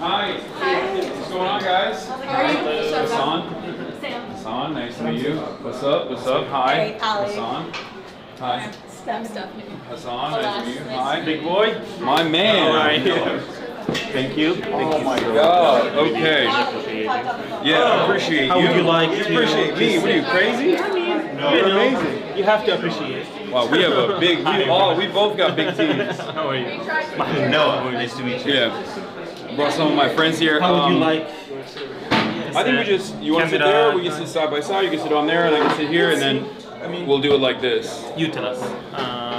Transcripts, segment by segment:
Hi. What's going on, guys? How are you? Hasan. Sam. Hasan, nice to meet you. What's up? What's up? Hi. Hey, Ali. Hasan. Hi. Step. Hasan, nice to meet you. Hi. Big boy. My man. All right. Thank you. Oh my God. Okay. Yeah, I appreciate you. How would you like to appreciate me? What are you, crazy? I mean, You're amazing. You have to appreciate. Wow, we have a big. We both got big teams. How are you? Mahmoud, Noah. Nice to meet you. Yeah. Brought some of my friends here. How would you like? I think we just. You want to sit there? We can sit side by side. You can sit on there, and I can sit here, and then we'll do it like this. You tell us.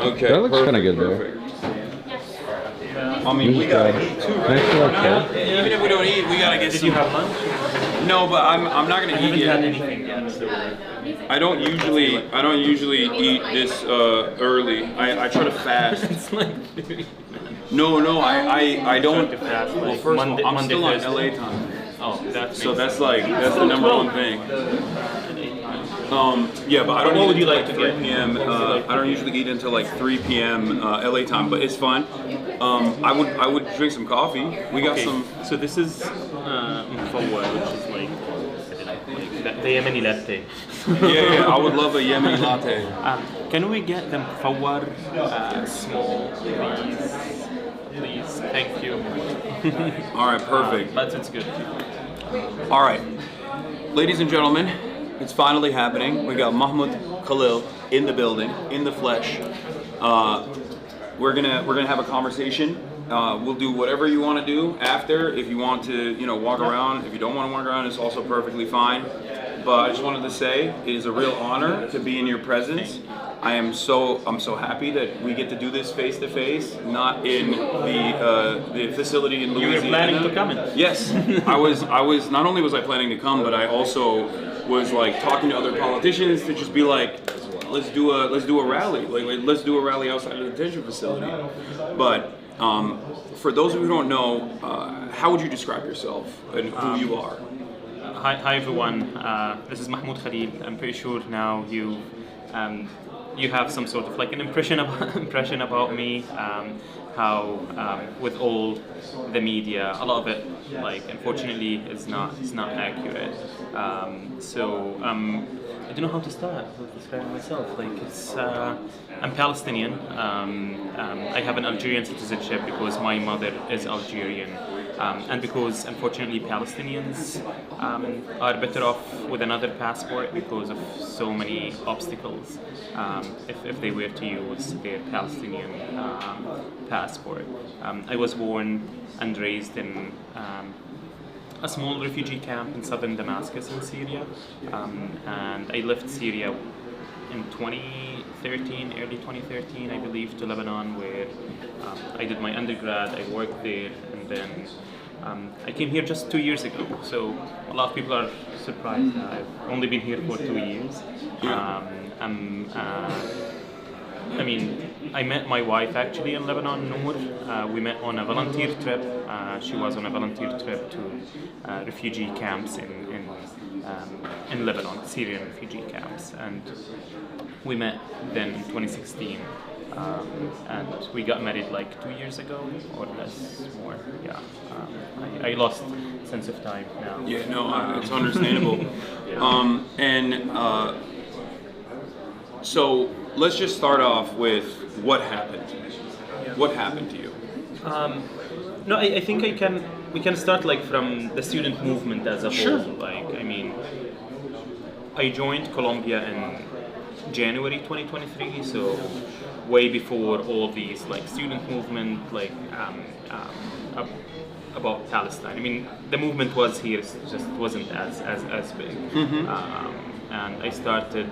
Okay. That looks kind of good there. Perfect. I mean, we gotta eat too, right? Even if we don't eat, we gotta get some. Did you have lunch? No, but I'm not gonna eat I haven't had yet. anything yet, so I don't usually eat this early. I try to fast. it's like No, I don't. to fast, Well, like first Monday- of all, I'm Monday, still on Thursday. LA time, Oh, that's so that's the number one thing. Yeah, but I don't. What would eat you until like to 3 get? p.m. I don't usually eat until like 3 p.m. LA time, but it's fine. I would drink some coffee. We got some. So this is mfawar, which is like the Yemeni latte. Yeah, I would love a Yemeni latte. Can we get them mfawar small, please? Please, thank you. All right, perfect. But it's good. All right, ladies and gentlemen, it's finally happening. We got Mahmoud Khalil in the building, in the flesh. We're gonna have a conversation. We'll do whatever you want to do after. If you want to, walk around. If you don't want to walk around, it's also perfectly fine. But I just wanted to say it is a real honor to be in your presence. I'm so happy that we get to do this face to face, not in the facility in Louisiana. You were planning to come in? Yes, I was. Not only was I planning to come, but I also was like talking to other politicians to just be like, let's do a rally. Let's do a rally outside of the detention facility. But for those of you who don't know, how would you describe yourself and who you are? Hi everyone. This is Mahmoud Khalil. I'm pretty sure now you have some sort of like an impression about me. How with all the media, a lot of it, like unfortunately, is not accurate. I don't know how to start with describing myself. Like I'm Palestinian. I have an Algerian citizenship because my mother is Algerian, and because unfortunately Palestinians are better off with another passport because of so many obstacles. If they were to use their Palestinian passport. I was born and raised in a small refugee camp in southern Damascus in Syria, and I left Syria in 2013, early 2013, I believe, to Lebanon, where I did my undergrad. I worked there, and then I came here just 2 years ago. So a lot of people are surprised that I've only been here for 2 years. I met my wife actually in Lebanon, Noor. We met on a volunteer trip. She was on a volunteer trip to refugee camps in Lebanon, Syrian refugee camps, and we met then in 2016. And we got married like 2 years ago, or less, more. Yeah, I lost sense of time now. Yeah, no, it's understandable. So let's just start off with what happened. What happened to you? No, I think we can start like from the student movement as a whole. Like, I mean, I joined Colombia in January 2023, so way before all these like student movement, like about Palestine. I mean, the movement was here, it just wasn't as big. And I started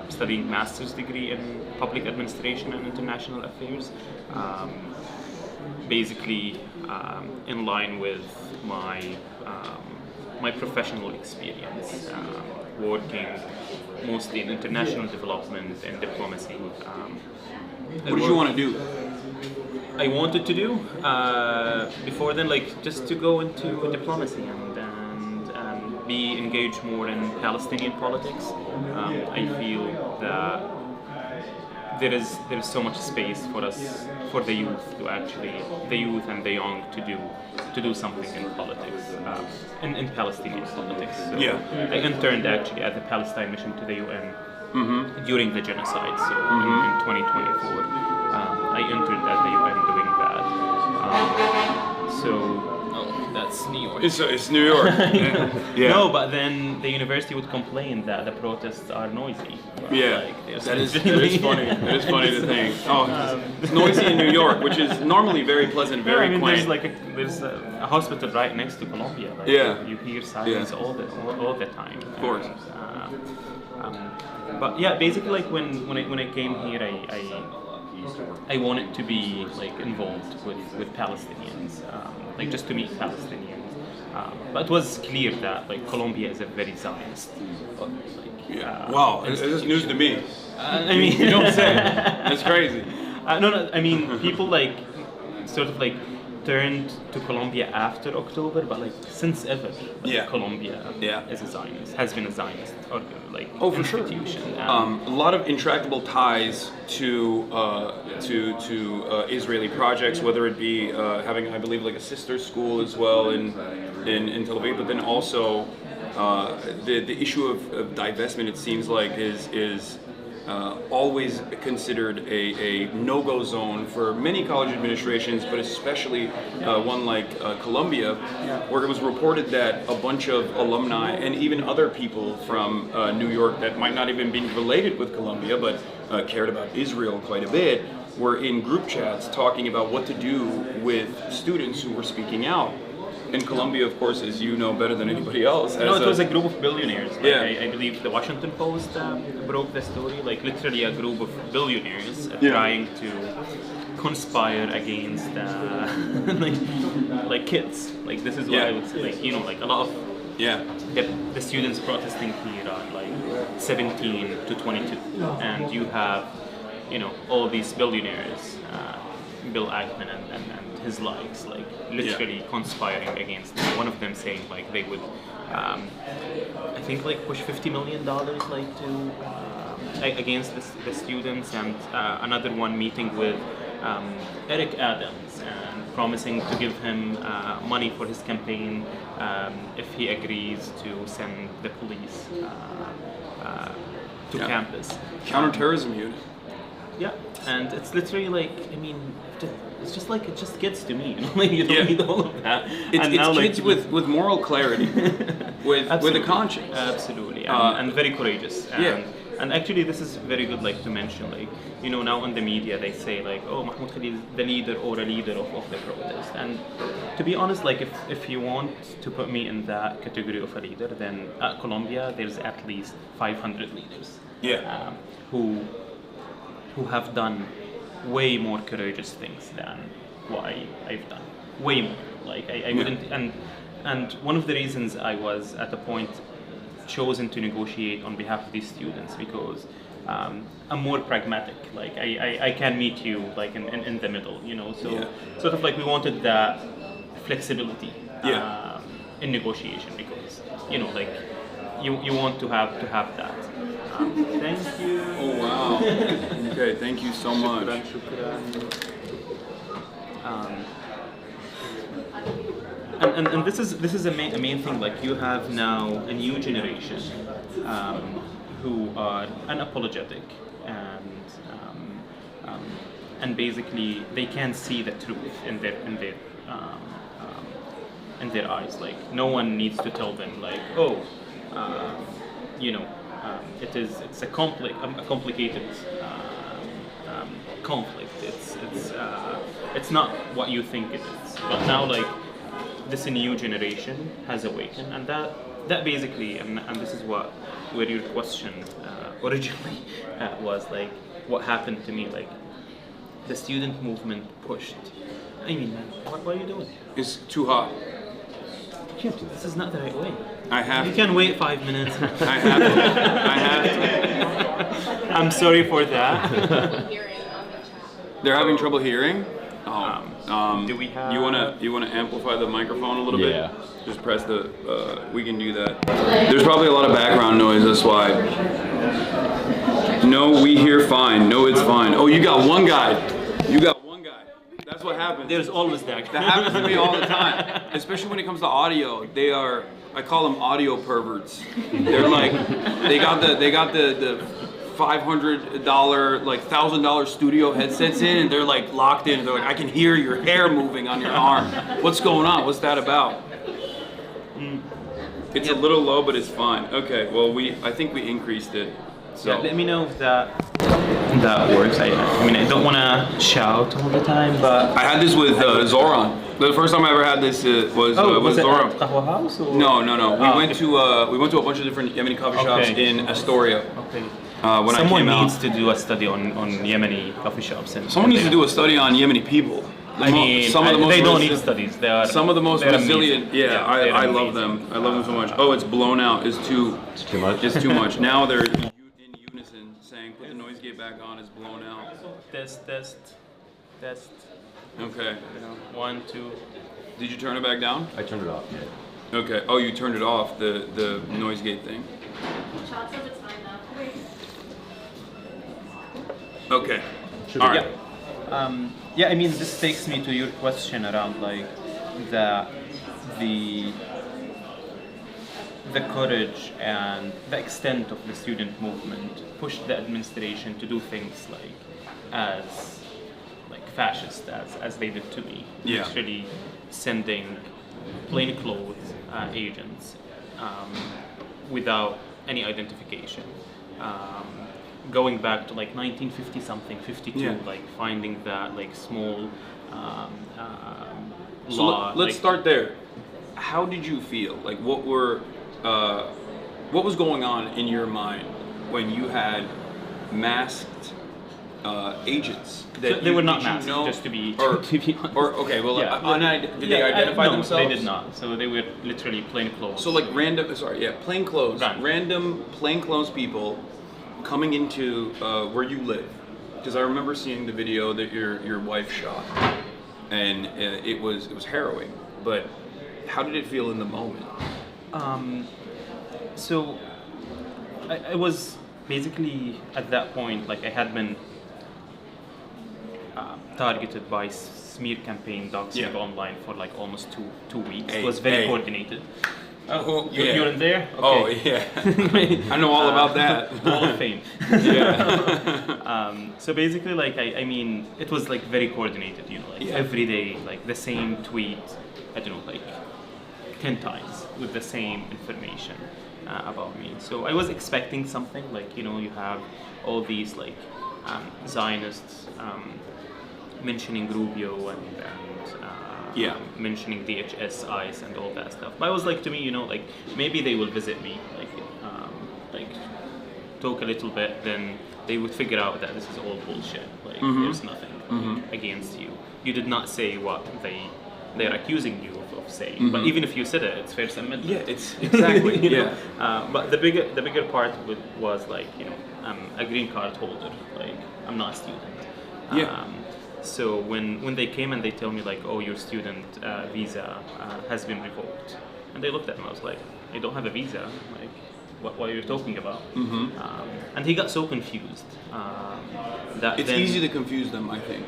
studying master's degree in public administration and international affairs, basically in line with my professional experience, working mostly in international development and diplomacy. What did you want to do? I wanted to do before then, like just to go into diplomacy and be engaged more in Palestinian politics. I feel that there is so much space for us, for the youth to actually, the youth and the young to do something in politics, in Palestinian politics. So Yeah. I interned actually at the Palestine mission to the UN during the genocide. So in 2024, I interned at the UN doing that. That's New York. It's New York. Yeah. No, but then the university would complain that the protests are noisy. Yeah, Like, that is funny. That is funny to think. Oh, it's noisy in New York, which is normally very pleasant, very I mean, quaint. there's a hospital right next to Columbia. Like, Yeah. you hear sirens all the time. Of course. But yeah, basically, like when I came here, I wanted to be like involved with Palestinians, like just to meet Palestinians. But it was clear that like Colombia is a very Zionist. Wow, this is news to me. I mean, You don't say. That's crazy. No, I mean, people like sort of like turned to Colombia after October, but like since ever, like, Yeah. Colombia Yeah. is a Zionist, has been a Zionist or like Oh, for sure. institution. A lot of intractable ties to Israeli projects, whether it be having, I believe, like a sister school as well in Tel Aviv, but then also the issue of divestment. It seems like is always considered a no-go zone for many college administrations, but especially one like Columbia, where it was reported that a bunch of alumni and even other people from New York that might not even be related with Columbia, but cared about Israel quite a bit, were in group chats talking about what to do with students who were speaking out. And Columbia, of course, as you know better than anybody else, No, it was a group of billionaires. Like, Yeah. I believe the Washington Post broke the story. Like literally a group of billionaires trying to conspire against like kids. Like this is what I would say. Like like a lot of the students protesting here are like 17 to 22, and you have all these billionaires, Bill Ackman and his likes, like literally conspiring against them. One of them saying like they would, I think like push $50 million like to against the students, and another one meeting with Eric Adams and promising to give him money for his campaign if he agrees to send the police to campus. Counterterrorism unit. Yeah, and it's literally like, I mean, it's just like, it just gets to me, like you don't need all of that. It's now, kids with moral clarity, with a conscience. Absolutely, and very courageous. And actually, this is very good, like to mention, like now on the media they say like, oh, Mahmoud Khalil is the leader or a leader of the protest. And to be honest, like if you want to put me in that category of a leader, then at Colombia there's at least 500 leaders. Who have done way more courageous things than what I've done. Way more. Like I wouldn't, and one of the reasons I was at a point chosen to negotiate on behalf of these students because I'm more pragmatic. Like I can meet you like in the middle, So sort of like we wanted that flexibility in negotiation because like you want to have that. Thank you. Oh wow. Okay, thank you so much. Shukran. And this is a main thing. Like you have now a new generation who are unapologetic and basically they can see the truth in their eyes. Like no one needs to tell them like, oh, it's a complicated conflict. It's not what you think it is. But now like this new generation has awakened, and that basically, and this is where your question originally was like, what happened to me? Like the student movement pushed. I mean, man, what are you doing? It's too hot. This is not the right way. I have. You can wait 5 minutes. I have to. I have to. I'm sorry for that. They're having trouble hearing. Do we have? You wanna amplify the microphone a little Yeah. bit? Just press the. We can do that. There's probably a lot of background noise. That's why. No, we hear fine. No, it's fine. Oh, you got one guy. You got one guy. That's what happens. There's always that. That happens to me all the time, especially when it comes to audio. They are, I call them audio perverts. They're like, they got the $500, like $1,000 studio headsets in, and they're like locked in. They're like, I can hear your hair moving on your arm. What's going on? What's that about? It's a little low, but it's fine. Okay, well I think we increased it. So. Yeah, let me know if that works. I mean, I don't want to shout all the time, but I had this with Zoran. The first time I ever had this was it Zoran. at Qahwa House? Or? No. Oh, We went to a bunch of different Yemeni coffee shops in Astoria. Okay. When Someone I came needs out. to do a study on Yemeni coffee shops. Someone needs to do a study on Yemeni people. I mean, some of the most they don't need studies. They are. Some of the most they're resilient. amazing. Yeah, they're I love amazing. them. I love them so much. Oh, it's blown out. It's too much. It's too much. Now they're in unison saying, "Put the noise gate back on." It's blown out. Test. Okay. 1, 2. Did you turn it back down? I turned it off. Okay. Oh, you turned it off. The noise gate thing. Okay. All right. Yeah, I mean, this takes me to your question around like the courage and the extent of the student movement pushed the administration to do things as fascist as they did to me. Yeah. Literally sending plainclothes agents without any identification. Going back to 1950 something, 52, finding that small So law. let's start there. How did you feel? What was going on in your mind when you had masked agents? So they were not masked, just to be honest. Did they identify no, themselves? They did not. So they were literally plainclothes. So plainclothes, random plainclothes people coming into where you live. Because I remember seeing the video that your wife shot, and it was harrowing. But how did it feel in the moment? So I was basically at that point I had been targeted by smear campaign doxing online for almost two weeks. It was very coordinated. You're in there? Okay. Oh yeah, I know all about that. Hall of Fame. Yeah. So basically, I mean, it was very coordinated. Every day, the same tweet. I don't know, 10 times with the same information about me. So I was expecting something you have all these Zionists mentioning Rubio and mentioning DHS, ICE, and all that stuff. But I was to me, maybe they will visit me, talk a little bit, then they would figure out that this is all bullshit. There's nothing against you. You did not say what they're accusing you of saying. But even if you said it, it's First Amendment. Yeah, it's exactly. But the bigger part was I'm a green card holder. I'm not a student. So when they came and they tell me oh, your student visa has been revoked, and they looked at me, I was like, I don't have a visa. What are you talking about? And he got so confused that it's easy to confuse them, I think.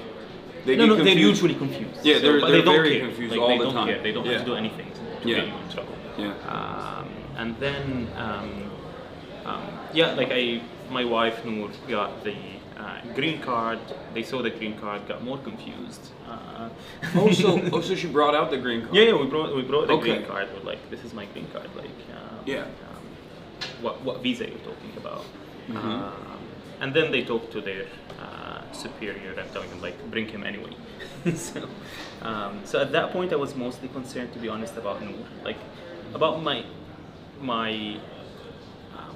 They're usually confused. Yeah, but they're they don't very care. confused They all the don't time. care. They don't have to do anything to get you in trouble. And then my wife Noor got the green card. They saw the green card, got more confused. So she brought out the green card. Yeah, we brought the green card. We're this is my green card. What visa you're talking about? And then they talked to their superior and telling them bring him anyway. So at that point I was mostly concerned, to be honest, about Noor, about my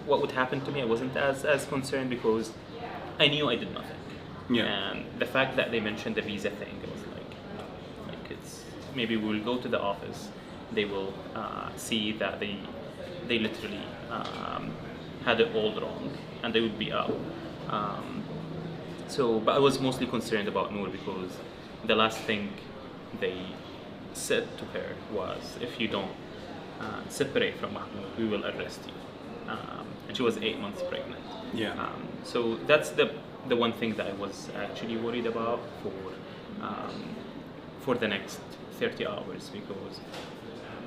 what would happen to me. I wasn't as concerned because I knew I did nothing. And the fact that they mentioned the visa thing, it was it's maybe we'll go to the office, they will see that they literally had it all wrong, and they would be out. But I was mostly concerned about Noor because the last thing they said to her was, if you don't separate from Mahmoud, we will arrest you. And she was 8 months pregnant. Yeah. So that's the one thing that I was actually worried about for the next 30 hours, because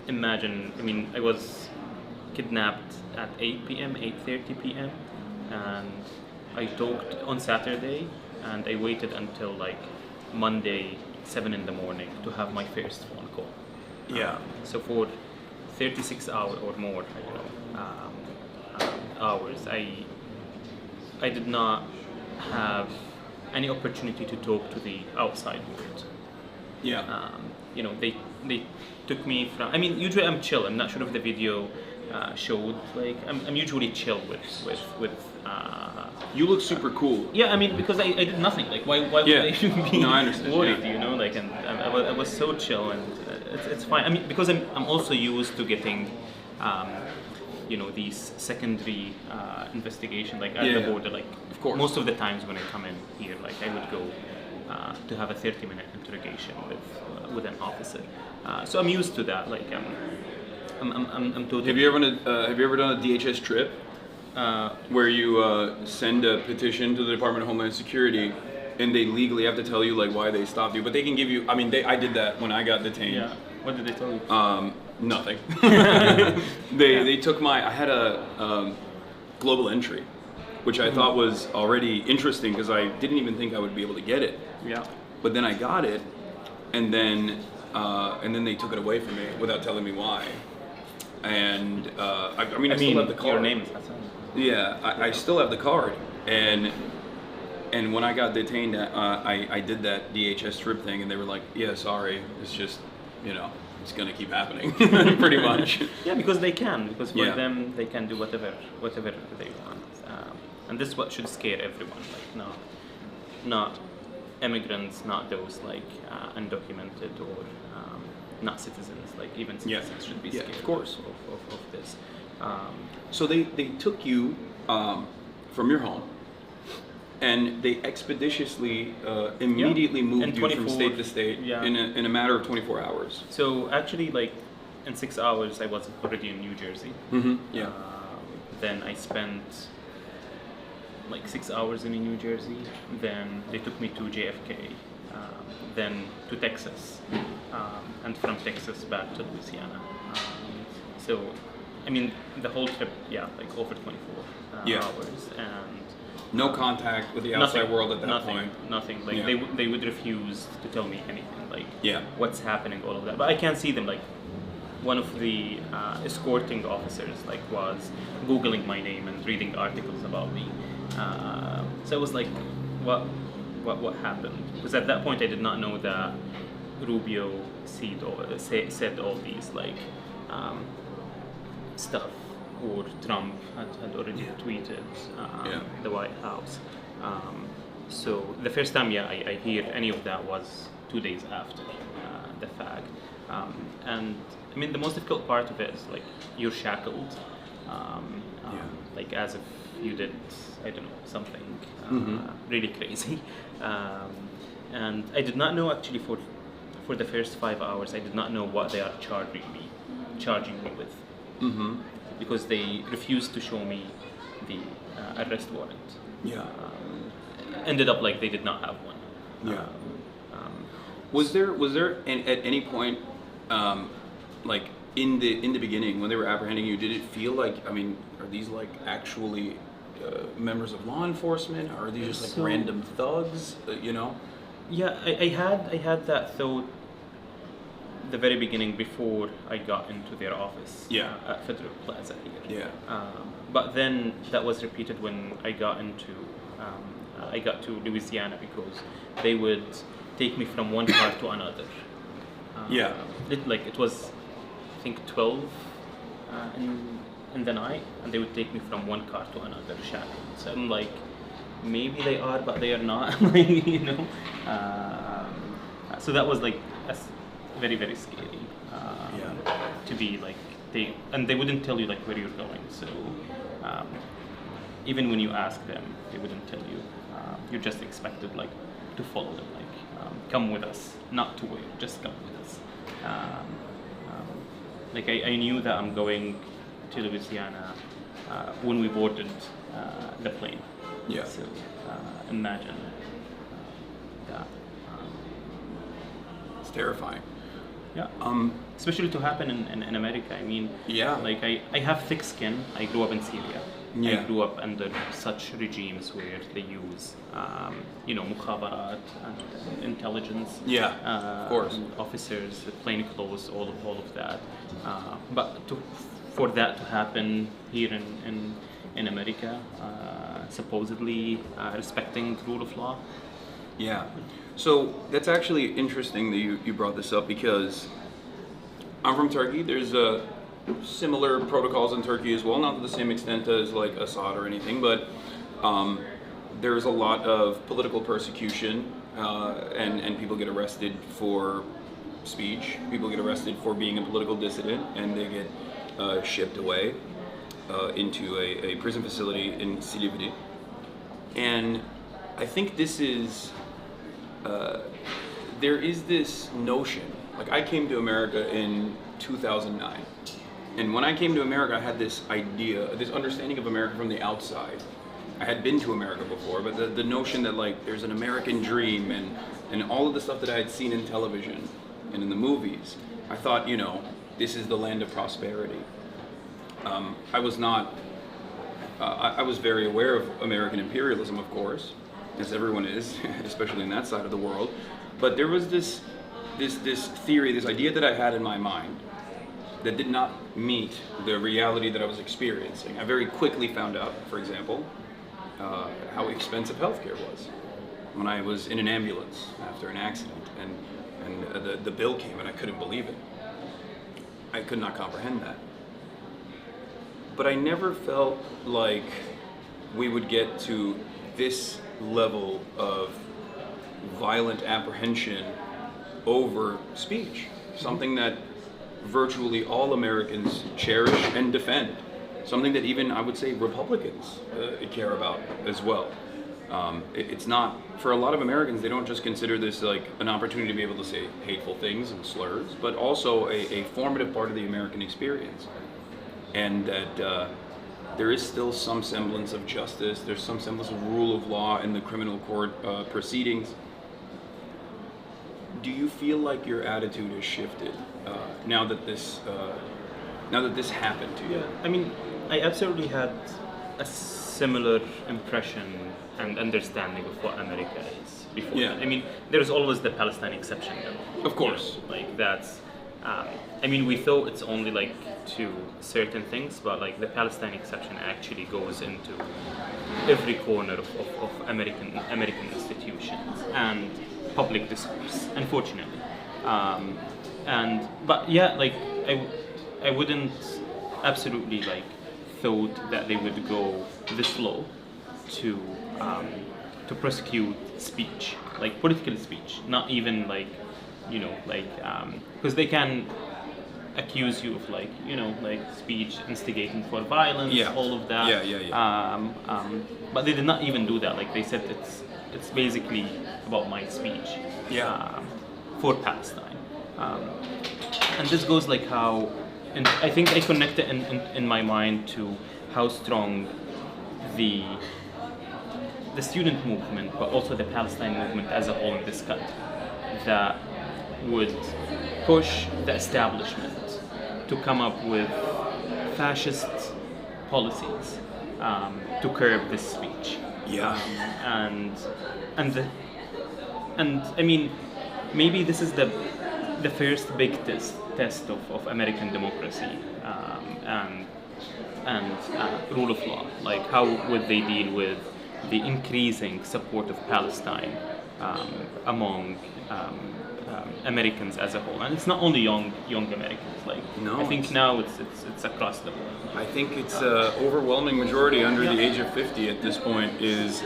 imagine, I mean, I was kidnapped at 8 p.m., 8:30 p.m. and I talked on Saturday, and I waited until like Monday 7 in the morning to have my first phone call. Yeah. So for 36 hours or more, I don't know, hours, I did not have any opportunity to talk to the outside world. Yeah. You know, they took me from. I mean, usually I'm chill. I'm not sure if the video showed. Like, I'm usually chill with. You look super cool. Yeah, I mean, because I did nothing. Like, why would Yeah. I be No, I understand, worried? yeah. You know, like, and I was so chill, and it's fine. I mean, because I'm also used to getting. You know, these secondary investigation, like at the Yeah. border, like Of course. most of the times when I come in here, like I would go to have a 30-minute interrogation with an officer. So I'm used to that. Like I'm totally. Have you ever done a DHS trip where you send a petition to the Department of Homeland Security, and they legally have to tell you like why they stopped you, but they can give you. I mean, I did that when I got detained. Yeah. What did they tell you? Nothing. They took I had a global entry, which I thought was already interesting because I didn't even think I would be able to get it. Yeah. But then I got it, and then they took it away from me without telling me why. And I mean, I still have the card. Your name is Hasan. Yeah, I still have the card, and when I got detained, I did that DHS trip thing, and they were like, "Yeah, sorry, it's just, you know, it's gonna keep happening," pretty much. Yeah, because they can. Because for Yeah. them, they can do whatever they want, and this is what should scare everyone. Like, not immigrants, not those like undocumented or not citizens. Like even citizens should be scared. Of course. Of this. So they took you from your home, and they expeditiously immediately moved you from state to state in a matter of 24 hours. So actually, like in 6 hours, I was already in New Jersey. Mm-hmm. Yeah. Then I spent like 6 hours in New Jersey. Then they took me to JFK. Then to Texas, and from Texas back to Louisiana. So, I mean, the whole trip, like over 24 hours, and no contact with the outside world at that point. Nothing. Like they would refuse to tell me anything. Like what's happening, all of that. But I can't see them. Like one of the escorting officers like was Googling my name and reading articles about me. So it was like, what happened? Because at that point I did not know that Rubio said all these like stuff, or Trump had already tweeted the White House. So the first time I hear any of that was 2 days after the fact. And I mean the most difficult part of it is like you're shackled, like as if you did, I don't know, something really crazy. And I did not know actually for the first 5 hours, I did not know what they are charging me with. Mm-hmm. Because they refused to show me the arrest warrant. Ended up like they did not have one. Was there at any point, like in the beginning when they were apprehending you, did it feel like, I mean, are these like actually members of law enforcement, or are these just like random thugs? You know? Yeah, I had that thought the very beginning before I got into their office at Federal Plaza here. But then that was repeated when I got to Louisiana, because they would take me from one car to another. It was I think 12 in the night, and they would take me from one car to another shackled. So I'm like, maybe they are, but they are not. You know. So that was like very, very scary. To be like they wouldn't tell you like where you're going. So even when you ask them, they wouldn't tell you. You're just expected like to follow them. Like come with us, not to wait, just come with us. Like I knew that I'm going to Louisiana when we boarded the plane. Yeah. So imagine that. It's terrifying. Yeah. Especially to happen in America. I mean, Yeah. like I have thick skin. I grew up in Syria. Yeah. I grew up under such regimes where they use, mukhabarat and intelligence. Yeah, of course. Officers, plain clothes, all of that. But for that to happen here in America, supposedly respecting rule of law. Yeah. So that's actually interesting that you brought this up, because I'm from Turkey. There's similar protocols in Turkey as well, not to the same extent as like Assad or anything, but there's a lot of political persecution, and people get arrested for speech. People get arrested for being a political dissident, and they get shipped away into a prison facility in Silivri. And I think this is there is this notion, like I came to America in 2009, and when I came to America I had this idea, this understanding of America from the outside. I had been to America before, but the notion that like there's an American dream and all of the stuff that I had seen in television and in the movies, I thought, this is the land of prosperity. I was not, I was very aware of American imperialism, of course, as everyone is, especially in that side of the world. But there was this theory, this idea that I had in my mind that did not meet the reality that I was experiencing. I very quickly found out, for example, how expensive healthcare was when I was in an ambulance after an accident, and the bill came and I couldn't believe it. I could not comprehend that. But I never felt like we would get to this level of violent apprehension over speech, something that virtually all Americans cherish and defend, something that even I would say Republicans care about as well. It's not, for a lot of Americans, they don't just consider this like an opportunity to be able to say hateful things and slurs, but also a formative part of the American experience. And that there is still some semblance of justice, there's some semblance of rule of law in the criminal court proceedings. Do you feel like your attitude has shifted now that this happened to you? Yeah, I mean, I absolutely had a similar impression and understanding of what America is before. Yeah. I mean, there's always the Palestine exception, though. Of course. Like that's. I mean, we thought it's only like to certain things, but like the Palestine exception actually goes into every corner of American institutions and public discourse, unfortunately. But yeah, like I wouldn't absolutely like thought that they would go this low to prosecute speech, like political speech, not even like because they can accuse you of like speech instigating for violence, Yeah. all of that. But they did not even do that. Like they said, it's basically about my speech. Yeah. For Palestine, and this goes like how, and I think I connect it in my mind to how strong the student movement, but also the Palestine movement as a whole in this country, that would push the establishment to come up with fascist policies to curb this speech. Yeah. And I mean, maybe this is the first big test of American democracy and rule of law. Like, how would they deal with the increasing support of Palestine among Americans as a whole? And it's not only young Americans. Like, No, I think now it's across the board. I think it's overwhelming majority under the age of 50 at this point is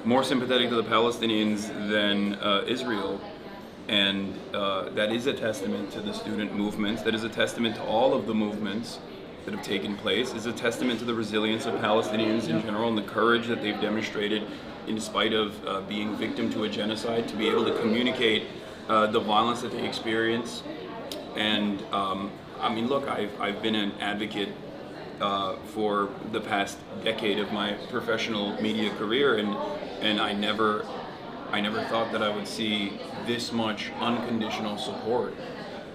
more sympathetic to the Palestinians than Israel. And that is a testament to the student movements. That is a testament to all of the movements. that have taken place is a testament to the resilience of Palestinians in general and the courage that they've demonstrated in spite of being victim to a genocide, to be able to communicate the violence that they experience. And I mean, look, I've been an advocate for the past decade of my professional media career, and I never thought that I would see this much unconditional support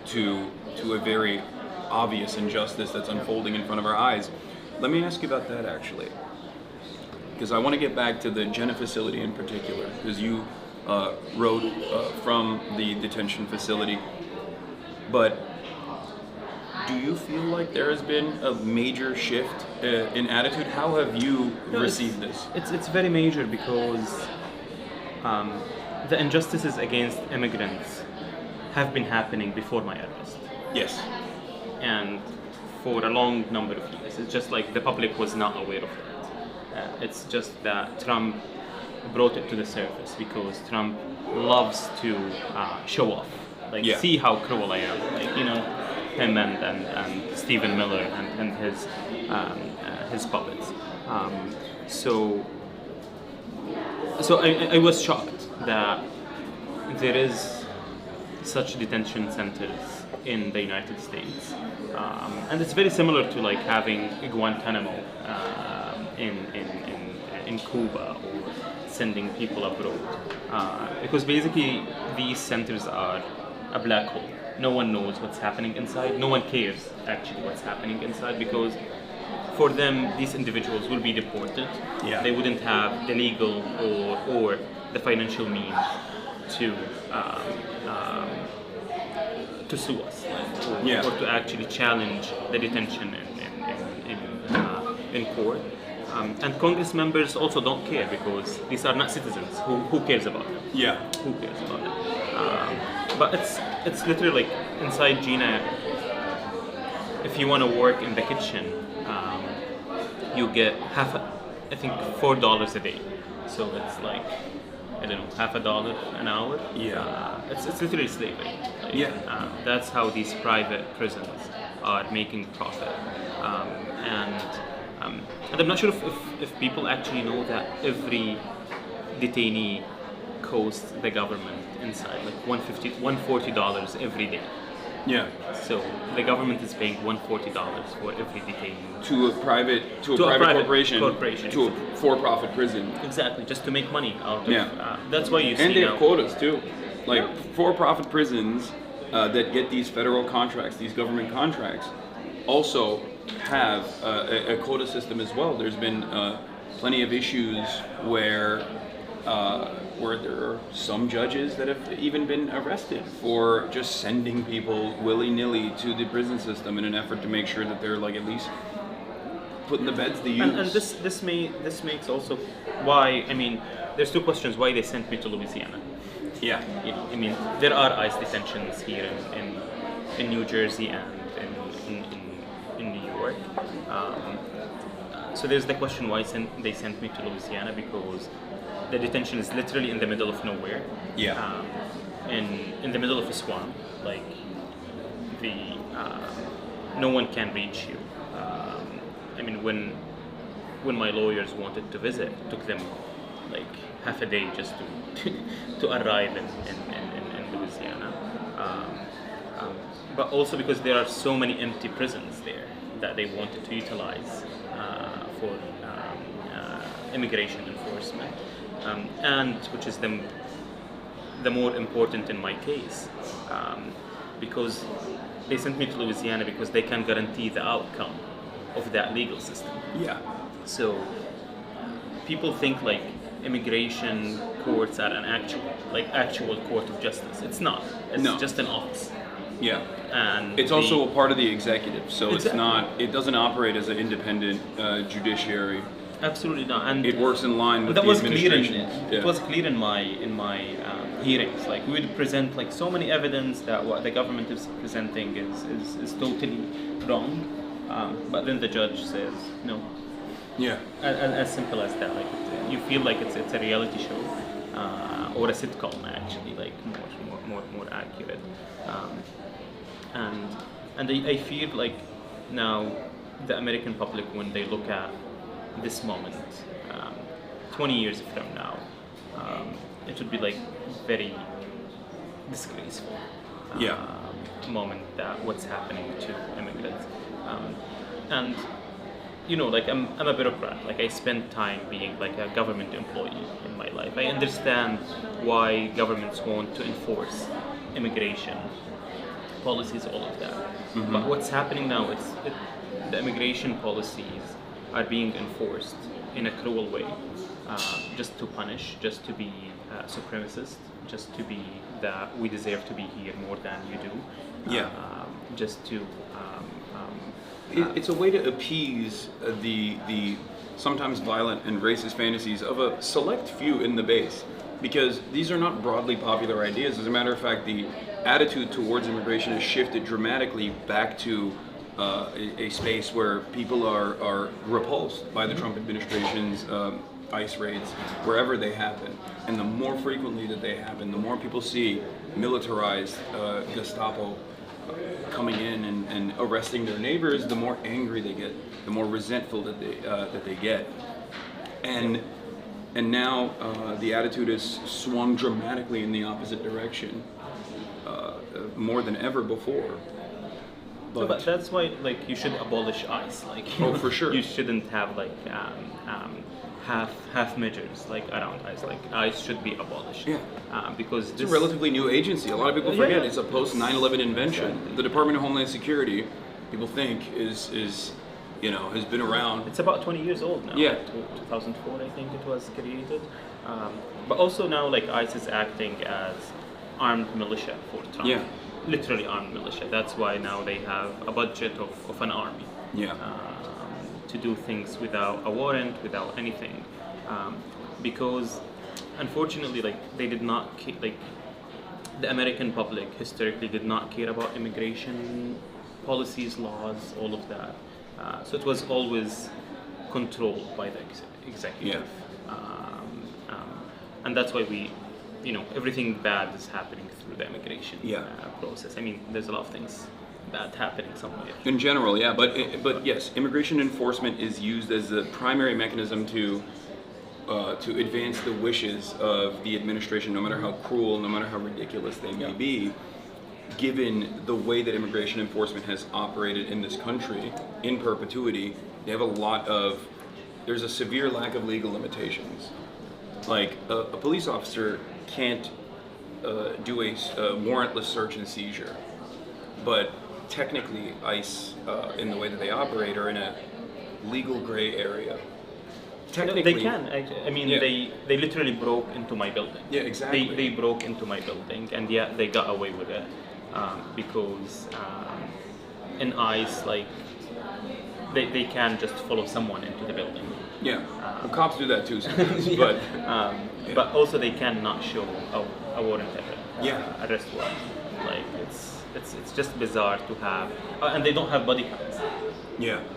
to a very obvious injustice that's unfolding in front of our eyes. Let me ask you about that, actually, because I want to get back to the Jenna facility in particular, because you wrote from the detention facility. But do you feel like there has been a major shift in attitude? How have you received this? It's very major because the injustices against immigrants have been happening before my arrest. Yes. And for a long number of years. It's just like the public was not aware of that. It's just that Trump brought it to the surface because Trump loves to show off. Like, see how cruel I am. Like, you know, him and Stephen Miller and his puppets. So I was shocked that there is such detention centers in the United States, and it's very similar to like having Guantanamo in Cuba, or sending people abroad, because basically these centers are a black hole. No one knows what's happening inside. No one cares actually what's happening inside, because for them these individuals will be deported. They wouldn't have the legal or the financial means to sue us, or to actually challenge the detention in court. And Congress members also don't care, because these are not citizens. Who cares about them? Who cares about them? But it's literally like inside Gina. If you want to work in the kitchen, you get I think $4 a day. So it's like, I don't know, $50 an hour. It's literally slavery. Like, that's how these private prisons are making profit. And I'm not sure if people actually know that every detainee costs the government inside like $140 every day. So the government is paying $140 for every detainee to a private corporation, to a for-profit prison. Exactly, just to make money out of. That's why you see. And they have quotas too, like for-profit prisons that get these federal contracts, these government contracts, also have a quota system as well. There's been plenty of issues where there are some judges that have even been arrested for just sending people willy-nilly to the prison system in an effort to make sure that they're like at least putting the beds to use. And this makes also why, I mean, there's two questions why they sent me to Louisiana. You know, I mean, there are ICE detentions here in New Jersey and in New York. So there's the question why they sent me to Louisiana, because the detention is literally in the middle of nowhere. In the middle of a swamp, like no one can reach you. I mean, when my lawyers wanted to visit, it took them like half a day just to arrive in Louisiana. But also because there are so many empty prisons there that they wanted to utilize for immigration enforcement. And which is the more important in my case, because they sent me to Louisiana because they can guarantee the outcome of that legal system. So people think like immigration courts are an actual court of justice. It's not. It's just an office. And it's also a part of the executive, so it's not. It doesn't operate as an independent judiciary. Absolutely not. And it works in line with that the was administration. It was clear in my hearings. Like, we would present like so many evidence that what the government is presenting is totally wrong, but then the judge says no. As simple as that. Like, you feel like it's a reality show or a sitcom, actually, like more accurate. And I feel like now the American public, when they look at this moment, 20 years from now, it would be like very disgraceful moment that what's happening to immigrants. And like I'm a bureaucrat. Like I spent time being like a government employee in my life. I understand why governments want to enforce immigration policies, all of that. Mm-hmm. But what's happening now is the immigration policies are being enforced in a cruel way, just to punish, just to be supremacist, just to be that we deserve to be here more than you do. Just to. It's a way to appease the sometimes violent and racist fantasies of a select few in the base, because these are not broadly popular ideas. As a matter of fact, the attitude towards immigration has shifted dramatically back to a space where people are repulsed by the Trump administration's ICE raids wherever they happen. And the more frequently that they happen, the more people see militarized Gestapo coming in and arresting their neighbors, the more angry they get, the more resentful that they get. And now the attitude has swung dramatically in the opposite direction, more than ever before. But that's why, like, you should abolish ICE. Like, for sure. You shouldn't have like half measures like around ICE. Like, ICE should be abolished. Because it's a relatively new agency. A lot of people forget it's a post 9/11 invention. Exactly. The Department of Homeland Security, people think is has been around. It's about 20 years old now. Yeah. 2004, I think it was created. But also now, like, ICE is acting as armed militia for Trump. Yeah. Literally armed militia. That's why now they have a budget of an army. To do things without a warrant, without anything, because unfortunately, like, they did not like the American public historically did not care about immigration policies, laws, all of that. So it was always controlled by the executive, and that's why everything bad is happening through the immigration process. I mean, there's a lot of things bad happening somewhere. In general, but yes, immigration enforcement is used as the primary mechanism to advance the wishes of the administration, no matter how cruel, no matter how ridiculous they may be, given the way that immigration enforcement has operated in this country in perpetuity. They have there's a severe lack of legal limitations. Like a police officer can't do a warrantless search and seizure, but technically ICE, in the way that they operate, are in a legal gray area. Technically, they can. I mean, they literally broke into my building. Yeah, exactly. They broke into my building, and they got away with it because in ICE, like, they can just follow someone into the building. Well, cops do that too sometimes, but also they cannot show a warrant arrest warrant. Like, it's just bizarre to have, and they don't have body cams.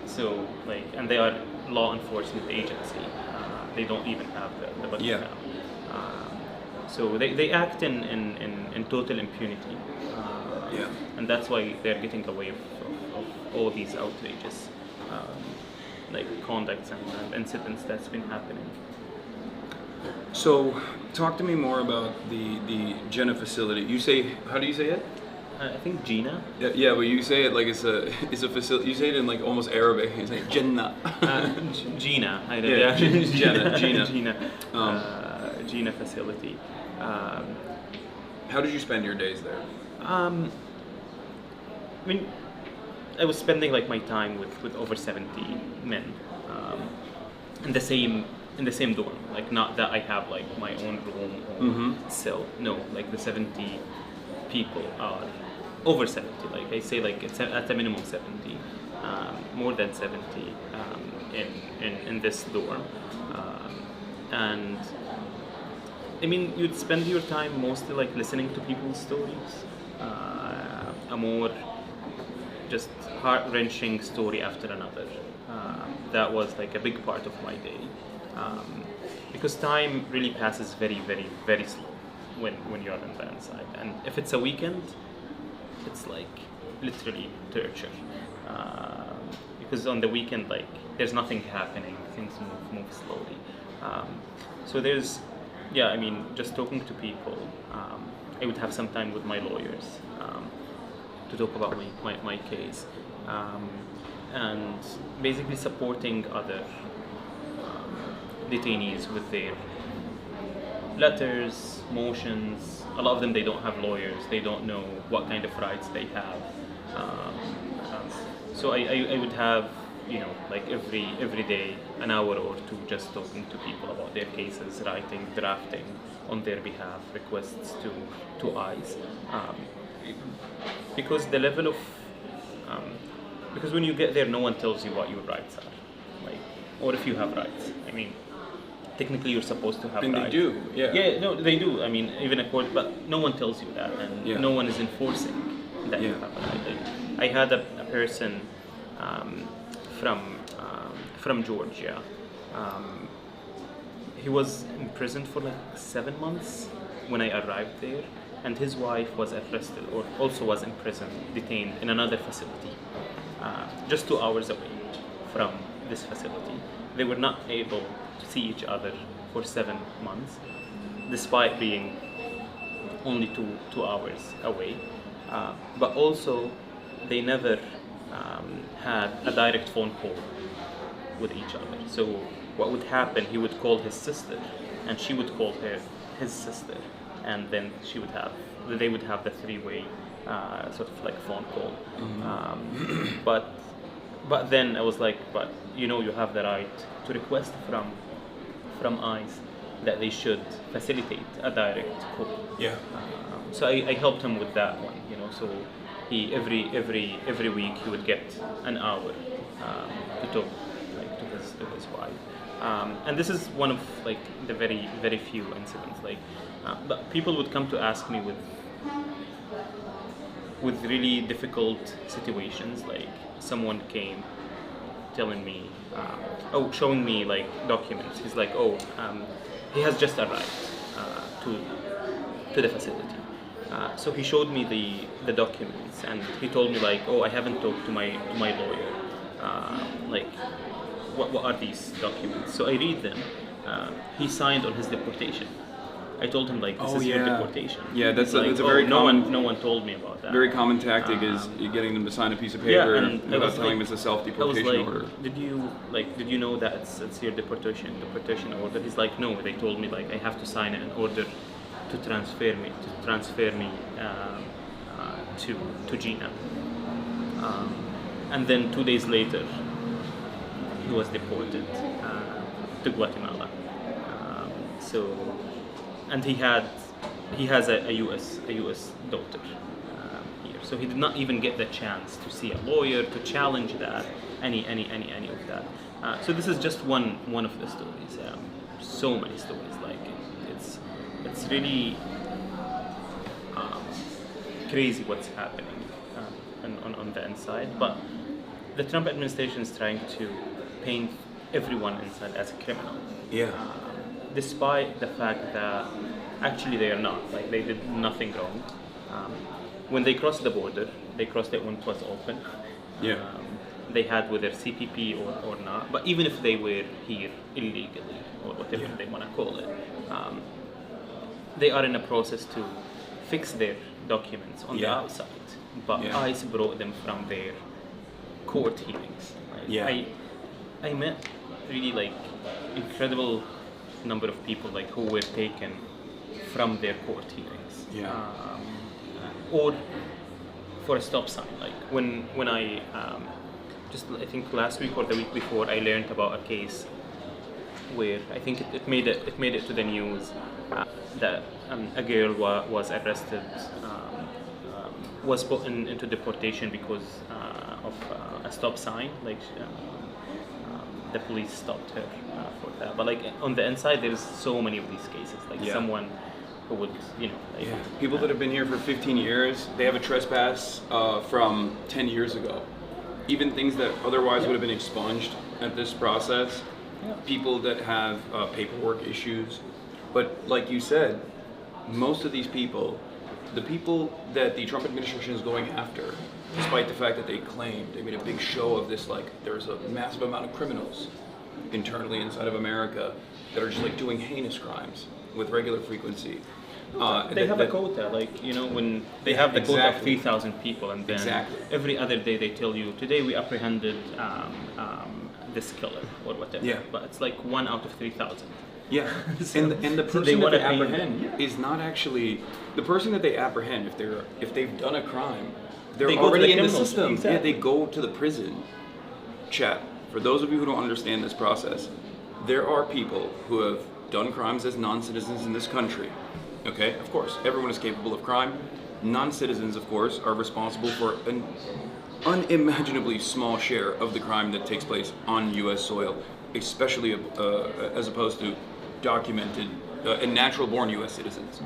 So, like, and they are law enforcement agency. They don't even have the body cam. So they act in total impunity. And that's why they're getting away of all these outrageous like conducts and incidents that's been happening. So, talk to me more about the Jenna facility. You say, how do you say it? I think Gina. Yeah, but you say it like it's a facility. You say it in like almost Arabic. You say Jenna. Gina. Gina facility. How did you spend your days there? I mean, I was spending like my time with over 70 men in the same dorm. Like, not that I have like my own room or cell. No, like the 70 people are over 70. Like I say, like it's at a minimum 70, more than 70 in this dorm. And I mean, you'd spend your time mostly like listening to people's stories. A more just heart-wrenching story after another. That was like a big part of my day. Because time really passes very, very, very slow when you're on the inside. And if it's a weekend, it's like literally torture. because on the weekend, like, there's nothing happening, things move slowly. So there's, yeah, I mean, just talking to people. I would have some time with my lawyers to talk about my case, and basically supporting other detainees with their letters, motions. A lot of them, they don't have lawyers. They don't know what kind of rights they have. So I would have, you know, like every day, an hour or two, just talking to people about their cases, writing, drafting on their behalf, requests to ICE. Because the level of, because when you get there, no one tells you what your rights are, like, or if you have rights. I mean, technically you're supposed to have And rights. they do, yeah. Yeah, no, they do. I mean, even a court, but no one tells you that, and Yeah. no one is enforcing that you Yeah. have a right. I had a person from Georgia. He was imprisoned for like 7 months when I arrived there, and his wife was arrested, or also was in prison, detained in another facility, just 2 hours away from this facility. They were not able to see each other for 7 months, despite being only two hours away. But also, they never had a direct phone call with each other. So what would happen, he would call his sister, and she would call his sister, and then they would have the three-way sort of like phone call. But then I was like, but you know, you have the right to request from ICE that they should facilitate a direct call. Yeah. So I helped him with that one, you know. So he every week he would get an hour to talk, like, to his wife. And this is one of like the very few incidents. Like, but people would come to ask me with really difficult situations. Like, someone came telling me, showing me like documents. He's like, he has just arrived to the facility. So he showed me the documents, and he told me like, I haven't talked to my lawyer. Like, what are these documents? So I read them. He signed on his deportation. I told him like, this is your deportation. Yeah, that's He's a very common. No one told me about that. Very common tactic is you getting them to sign a piece of paper without telling them it's a self-deportation I was like, order. Did you know that it's your deportation order? He's like, no, they told me like I have to sign it in order to transfer me to Gina. And then 2 days later, he was deported to Guatemala. And he has a U.S. daughter here, so he did not even get the chance to see a lawyer to challenge that, any of that. So this is just one of the stories. So many stories. Like, it's really crazy what's happening on the inside. But the Trump administration is trying to paint everyone inside as a criminal. Yeah. Despite the fact that actually they are not. Like, they did nothing wrong. When they crossed the border, they crossed it when it was open. Yeah. They had whether CPP or not. But even if they were here illegally, or whatever they want to call it, they are in a process to fix their documents on the outside. But ICE brought them from their court hearings. Like, I met really like incredible number of people like who were taken from their court hearings, or for a stop sign. Like, when I I think last week or the week before, I learned about a case where I think it made it to the news that a girl was arrested, was put into deportation because of a stop sign. Like, the police stopped her for that. But like, on the inside, there's so many of these cases. Like, someone who would, you know, like, people that have been here for 15 years, they have a trespass from 10 years ago. Even things that otherwise would have been expunged at this process. People that have paperwork issues. But like you said, most of these people, the people that the Trump administration is going after, despite the fact that they made a big show of this, like there's a massive amount of criminals internally inside of America that are just like doing heinous crimes with regular frequency. They have a quota, like, you know, when they have the quota of 3,000 people, and then every other day they tell you, today we apprehended this killer or whatever. Yeah. But it's like 1 out of 3,000. Yeah, So and the person that they apprehend is not actually the person that they apprehend. If they've done a crime, they're They go to already the in the criminals. system. Exactly. Yeah, they go to the prison. Chat. For those of you who don't understand this process, there are people who have done crimes as non-citizens in this country. Okay, of course, everyone is capable of crime. Non-citizens, of course, are responsible for an unimaginably small share of the crime that takes place on U.S. soil, especially as opposed to documented and natural-born U.S. citizens.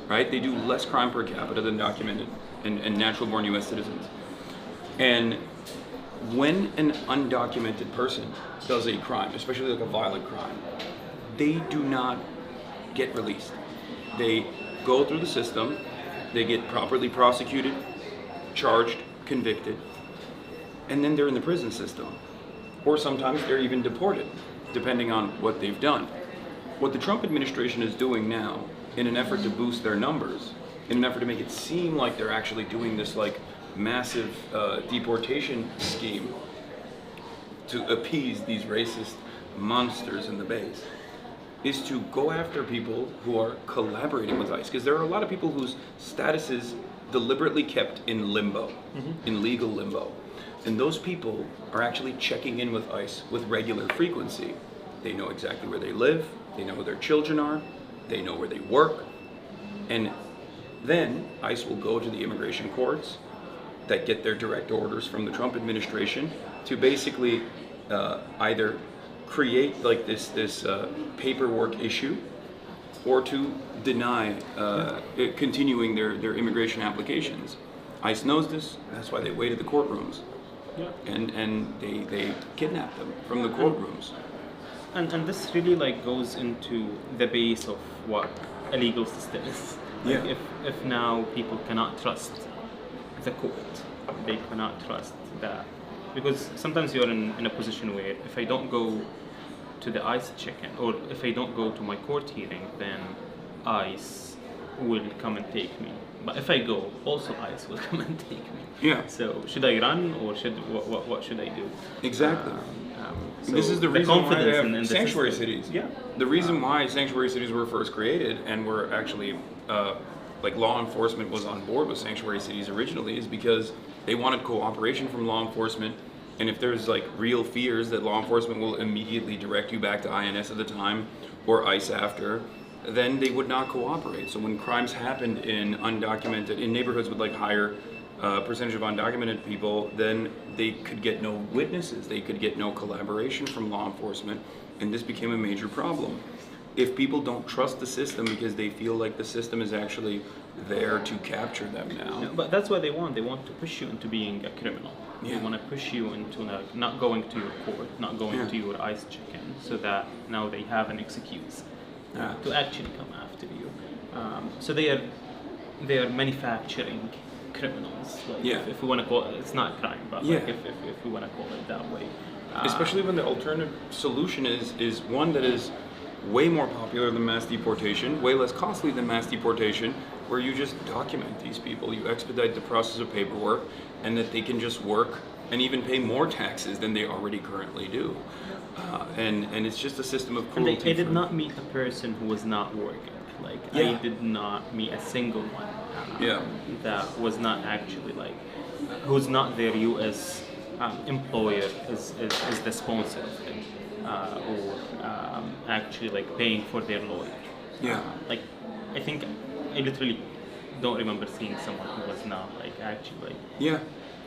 Right? They do less crime per capita than documented and natural-born U.S. citizens. And when an undocumented person does a crime, especially like a violent crime, they do not get released. They go through the system, they get properly prosecuted, charged, convicted, and then they're in the prison system. Or sometimes they're even deported, depending on what they've done. What the Trump administration is doing now, in an effort to boost their numbers, in an effort to make it seem like they're actually doing this like massive deportation scheme to appease these racist monsters in the base, is to go after people who are collaborating with ICE. Because there are a lot of people whose status is deliberately kept in limbo, in legal limbo. And those people are actually checking in with ICE with regular frequency. They know exactly where they live, they know who their children are, they know where they work. And then ICE will go to the immigration courts that get their direct orders from the Trump administration to basically either create like this paperwork issue, or to deny continuing their immigration applications. ICE knows this. That's why they wait at the courtrooms, and they kidnap them from the courtrooms. And this really like goes into the base of what a legal system is. Like if now people cannot trust the court, they cannot trust that, because sometimes you're in a position where if I don't go to the ICE check-in, or if I don't go to my court hearing, then ICE will come and take me. But if I go, also ICE will come and take me. Yeah. So should I run, or what should I do? Exactly. So this is the reason why they have sanctuary cities. Yeah. The reason why sanctuary cities were first created and were actually like law enforcement was on board with sanctuary cities originally is because they wanted cooperation from law enforcement. And if there's like real fears that law enforcement will immediately direct you back to INS at the time or ICE after, then they would not cooperate. So when crimes happened in neighborhoods with like higher percentage of undocumented people, then they could get no witnesses, they could get no collaboration from law enforcement, and this became a major problem. If people don't trust the system because they feel like the system is actually there to capture them now. Yeah, but that's what they want. They want to push you into being a criminal. They want to push you into like not going to your court, not going to your ICE check-in, so that now they have an excuse to actually come after you. So they are manufacturing criminals. Like if we want to call it, it's not crime, but like if we want to call it that way. Especially when the alternative solution is one that is way more popular than mass deportation, way less costly than mass deportation, where you just document these people, you expedite the process of paperwork, and that they can just work and even pay more taxes than they already currently do. And it's just a system of cruelty. And I did not meet a person who was not working. Like I did not meet a single one that was not actually like, who's not their U.S. Employer is the sponsor of them, or actually like paying for their lawyer. Like I think I literally don't remember seeing someone who was not like actually like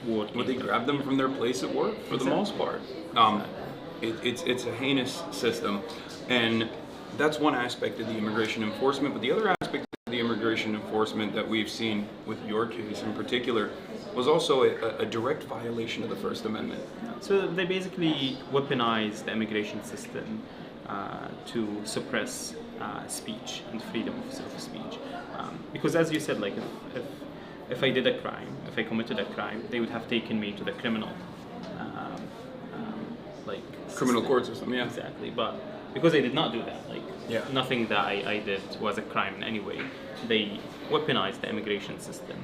working. Would they grab them from their place at work for the most part? It's a heinous system, and that's one aspect of the immigration enforcement. But the other aspect of the immigration enforcement that we've seen with your case in particular was also a direct violation of the First Amendment. So they basically weaponize the immigration system to suppress speech and freedom of speech. Because as you said, like if if I did a crime, if I committed a crime, they would have taken me to the criminal, um, like Criminal system. court system, yeah. Exactly, but because I did not do that, like Yeah. nothing that I did was a crime in any way. They weaponized the immigration system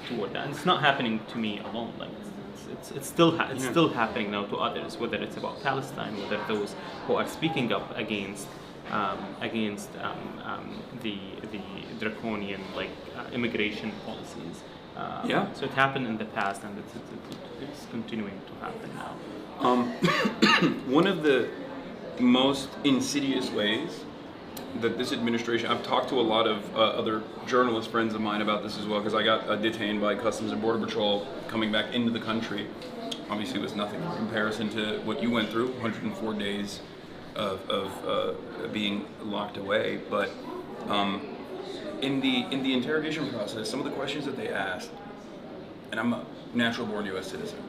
toward that, and it's not happening to me alone. Like it's still happening now to others, whether it's about Palestine, whether those who are speaking up against the draconian immigration policies. Yeah. So it happened in the past, and it's continuing to happen now. One of the most insidious ways that this administration, I've talked to a lot of other journalist friends of mine about this as well, because I got detained by Customs and Border Patrol coming back into the country. Obviously, it was nothing in comparison to what you went through, 104 days of being locked away. But in the interrogation process, some of the questions that they asked, and I'm a natural-born U.S. citizen,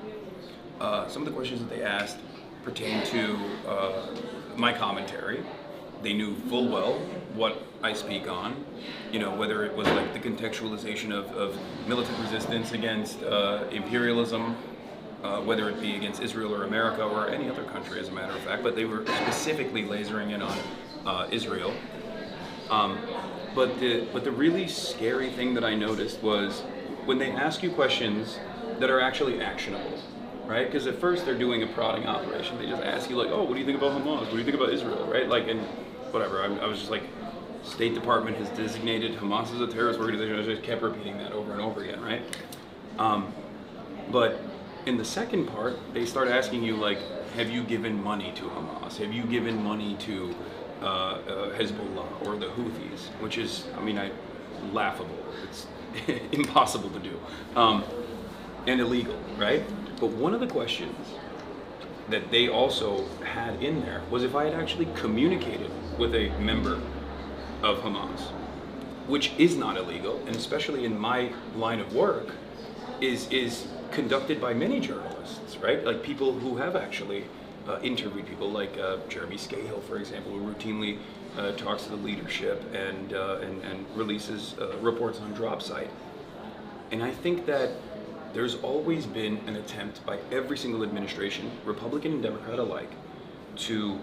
some of the questions that they asked pertain to my commentary. They knew full well what I speak on, whether it was like the contextualization of militant resistance against imperialism, whether it be against Israel or America or any other country, as a matter of fact, but they were specifically lasering in on Israel. But the really scary thing that I noticed was when they ask you questions that are actually actionable, right? Because at first they're doing a prodding operation. They just ask you like, oh, what do you think about Hamas? What do you think about Israel, right? Like, and whatever. I was just like, State Department has designated Hamas as a terrorist organization. I just kept repeating that over and over again, right? But in the second part, they start asking you like, have you given money to Hamas? Have you given money to Hezbollah or the Houthis? Which is, laughable. It's impossible to do, and illegal, right? But one of the questions that they also had in there was if I had actually communicated with a member of Hamas, which is not illegal, and especially in my line of work, is conducted by many journalists, right? Like people who have actually interviewed people, like Jeremy Scahill, for example, who routinely talks to the leadership and releases reports on Drop Site. And I think that there's always been an attempt by every single administration, Republican and Democrat alike, to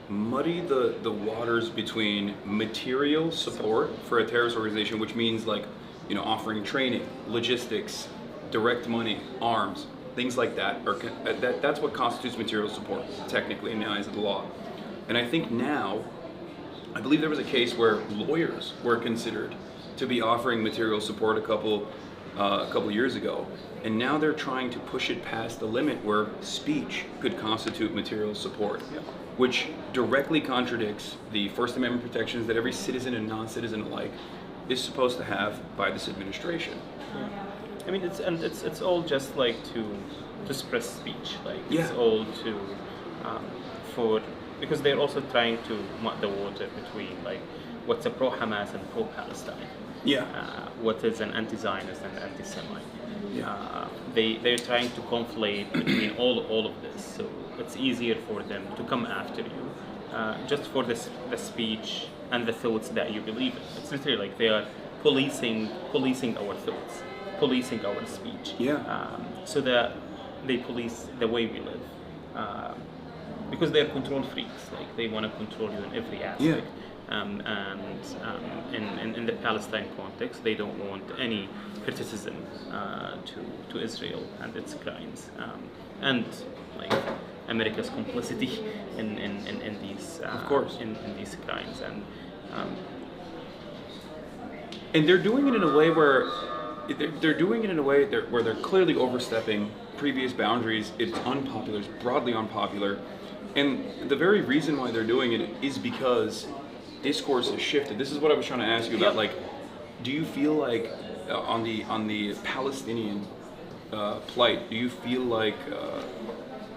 muddy the waters between material support for a terrorist organization, which means offering training, logistics, direct money, arms, things like that. That's what constitutes material support, technically, in the eyes of the law. And I think now, I believe there was a case where lawyers were considered to be offering material support a couple years ago, and now they're trying to push it past the limit where speech could constitute material support, which directly contradicts the First Amendment protections that every citizen and non-citizen alike is supposed to have by this administration. Yeah. It's all just to suppress speech, it's all because they're also trying to mud the water between what's a pro-Hamas and pro-Palestine. What is an anti-Zionist and anti-Semite. They're trying to conflate between all of this, so it's easier for them to come after you just for the speech and the thoughts that you believe in. It's literally like they are policing our thoughts, policing our speech, so that they police the way we live, because they're control freaks. They want to control you in every aspect. And in the Palestine context, they don't want any criticism to Israel and its crimes, and America's complicity in these in these crimes, and they're doing it in a way where where they're clearly overstepping previous boundaries. It's unpopular. It's broadly unpopular, and the very reason why they're doing it is because discourse has shifted. This is what I was trying to ask you about. Do you feel like on the Palestinian plight, do you feel like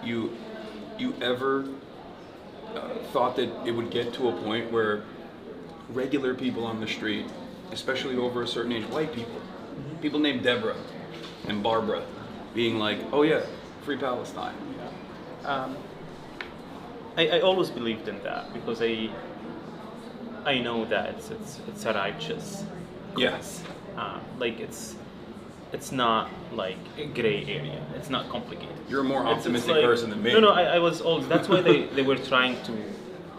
you ever thought that it would get to a point where regular people on the street, especially over a certain age, white people named Deborah and Barbara, being like, oh yeah, free Palestine? I always believed in that because I know that it's a righteous cause. it's not like a gray area. It's not complicated. You're a more It's optimistic like, person than me. No, I was always. That's why they were trying to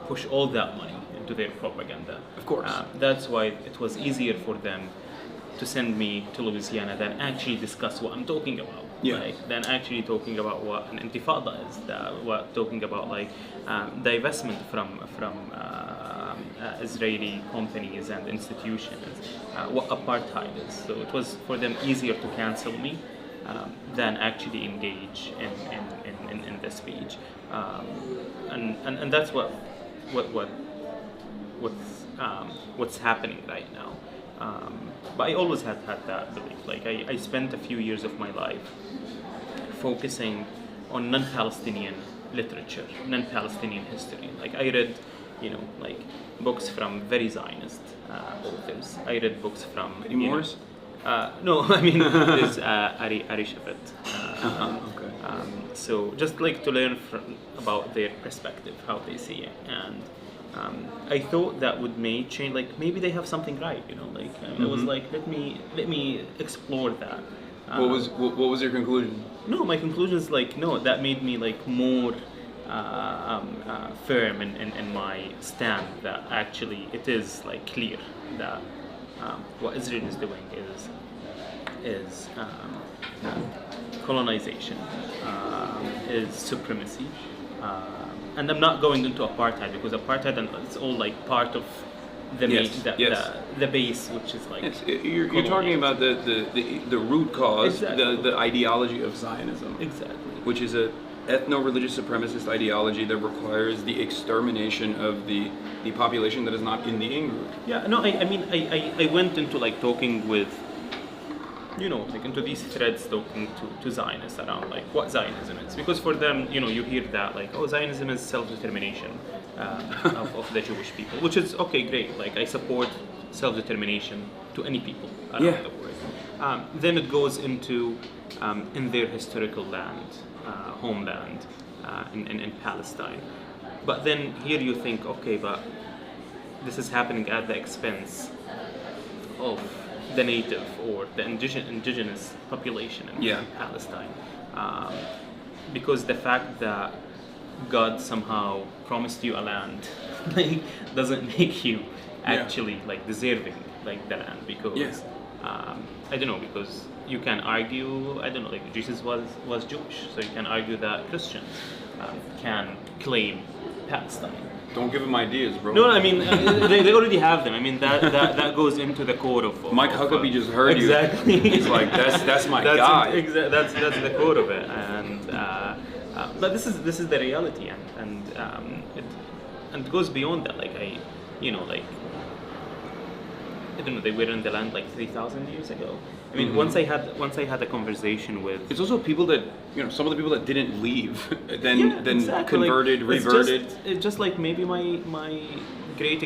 push all that money into their propaganda. Of course. That's why it was easier for them to send me to Louisiana than actually discuss what I'm talking about. Yeah. Like, than actually talking about what an intifada is. What talking about like divestment from Israeli companies and institutions. What apartheid is. So it was for them easier to cancel me than actually engage in the speech. And that's what's happening right now. But I always had that belief. Like I spent a few years of my life focusing on non-Palestinian literature, non-Palestinian history. Like I read, like books from very Zionist authors. I read books from Any Morris? No, I mean there's Ari Shafet. Okay. So just like to learn about their perspective, how they see it, and I thought that would may change. Like maybe they have something right, Like I was like, let me explore that. What was your conclusion? No, my conclusion is like no. That made me like more firm in my stand that actually it is like clear that what Israel is doing is colonization, is supremacy. And I'm not going into apartheid because apartheid and it's all like part of the the base, which is like yes. You're talking about the root cause, Exactly. the ideology of Zionism, exactly. which is a ethno-religious supremacist ideology that requires the extermination of the population that is not in the in-group. Yeah, no, I mean I went into like talking with like into these threads talking to Zionists around like what Zionism is, because for them you hear that like Zionism is self-determination of the Jewish people, which is okay, great, like I support self-determination to any people around the world. Then it goes into in their historical land, homeland, in Palestine. But then here you think, okay, but this is happening at the expense of the native or the indigenous population in Palestine. Because the fact that God somehow promised you a land like, doesn't make you actually like deserving like the land, because I don't know, because you can argue, I don't know, like Jesus was Jewish, so you can argue that Christians can claim Palestine. Don't give them ideas, bro. No, I mean they already have them. I mean that goes into the core of Mike Huckabee just heard exactly. you. He's like, that's my guy. That's the core of it, and but this is the reality, and it goes beyond that. Like I don't know, they were in the land like 3,000 years ago. I mean, once I had a conversation with. It's also people that some of the people that didn't leave, then exactly. converted, like, reverted. It's just like maybe my great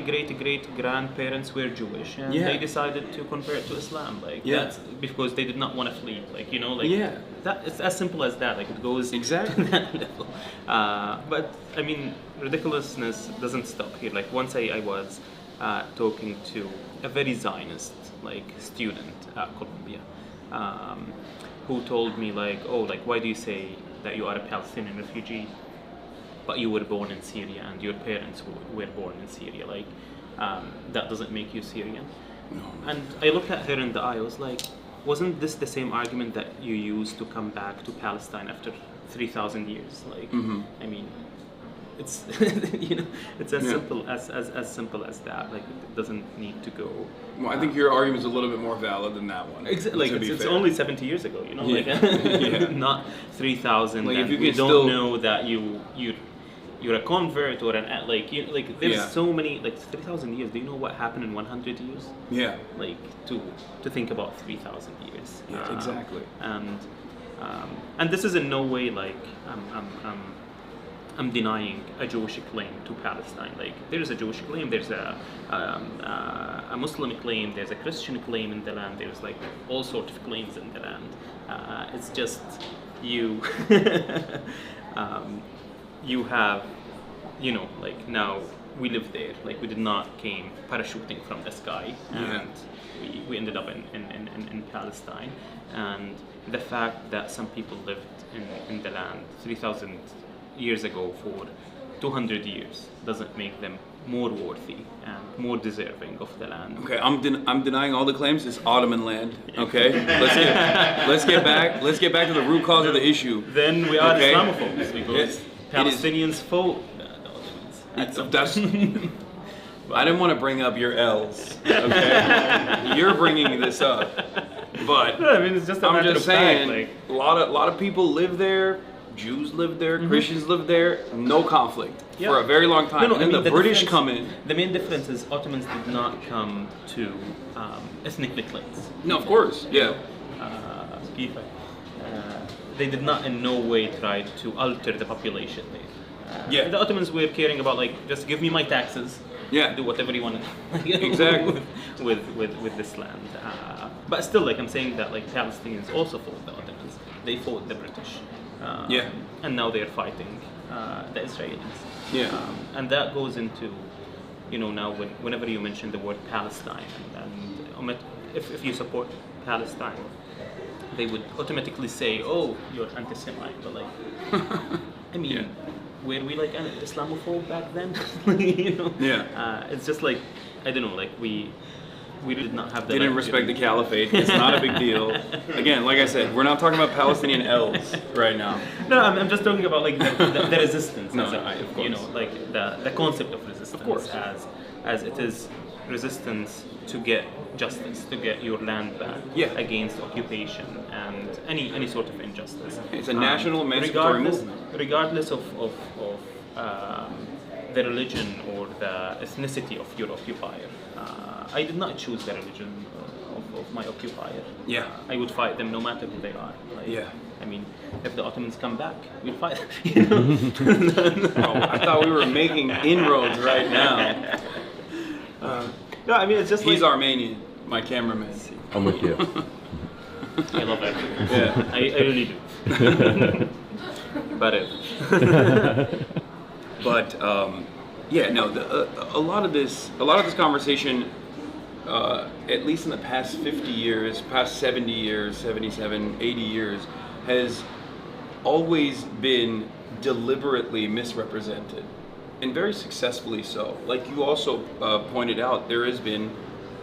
grandparents were Jewish and they decided to convert to Islam. Like that's because they did not want to flee. Like that it's as simple as that. Like it goes exactly to that level. But I mean, ridiculousness doesn't stop here. Like once I was talking to a very Zionist like student at Columbia, who told me like, why do you say that you are a Palestinian refugee, but you were born in Syria and your parents were born in Syria? Like, that doesn't make you Syrian. No. And I looked at her in the eye. I was like, wasn't this the same argument that you used to come back to Palestine after 3,000 years? Like, I mean, it's it's as simple as that. Like it doesn't need to go. Well, I think your argument's a little bit more valid than that one. Exactly. Like it's only 70 years ago. Not 3,000. Like if you we can don't know that you're a convert or an there's so many 3,000 years. Do you know what happened in 100 years? Yeah. Like to think about 3,000 years. Yeah, exactly. And this is in no way like I'm denying a Jewish claim to Palestine. Like there is a Jewish claim, there's a Muslim claim, there's a Christian claim in the land. There's like all sorts of claims in the land. It's just you you have like now we live there. Like we did not came parachuting from the sky, and we ended up in Palestine. And the fact that some people lived in the land 3,000 years ago for 200 years doesn't make them more worthy and more deserving of the land. Okay, I'm denying all the claims. It's Ottoman land. Okay, let's get back to the root cause of the issue. Then we are Okay. Islamophobes because Palestinians fought the Ottomans. That's. I didn't want to bring up your L's. Okay, you're bringing this up, but I mean, it's just a I'm matter just of saying. fact, like, A lot of people live there. Jews live there. Christians live there. No conflict for a very long time. No, and then the British difference- come in. The main difference is Ottomans did not come to ethnically cleanse. No, of course. Yeah. كيف they did not in no way try to alter the population there. Yeah. The Ottomans were caring about like just give me my taxes. Yeah. Do whatever you want to Exactly. with this land. But still, like I'm saying that like Palestinians also fought the Ottomans. They fought the British. Yeah. And now they're fighting the Israelis. Yeah. And that goes into, now whenever you mention the word Palestine, and if you support Palestine, they would automatically say, "Oh, you're anti-Semite." But like, I mean, were we like an Islamophobe back then? Yeah. It's just like I don't know, like we did not have the. Didn't respect the caliphate. It's not a big deal. Again, like I said, we're not talking about Palestinian L's right now. No, I'm just talking about like the resistance. No, of course. Like the concept of resistance, course. as it is resistance to get justice, to get your land back against occupation and any sort of injustice. It's a national emancipatory movement. Regardless of the religion or the ethnicity of your occupier. I did not choose the religion of my occupier. Yeah. I would fight them no matter who they are. Like, Yeah. I mean, if the Ottomans come back, we'll fight them. I thought we were making inroads right now. No, I mean, it's just He's like... Armenian, my cameraman. I'm with you. I love that. Yeah. I really do. But a lot of this conversation, at least in the past 50 years, past 70 years, 77, 80 years, has always been deliberately misrepresented, and very successfully so. Like you also pointed out, there has been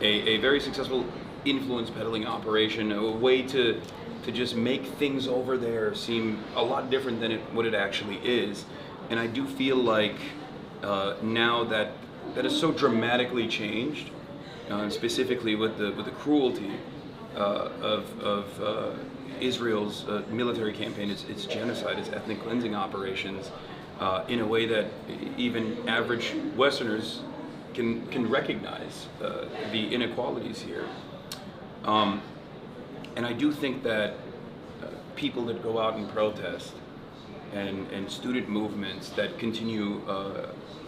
a very successful influence peddling operation, a way to just make things over there seem a lot different than what it actually is. And I do feel like now that has so dramatically changed, specifically with the cruelty of Israel's military campaign, its genocide, its ethnic cleansing operations, in a way that even average Westerners can recognize the inequalities here. And I do think that people that go out and protest and student movements that continue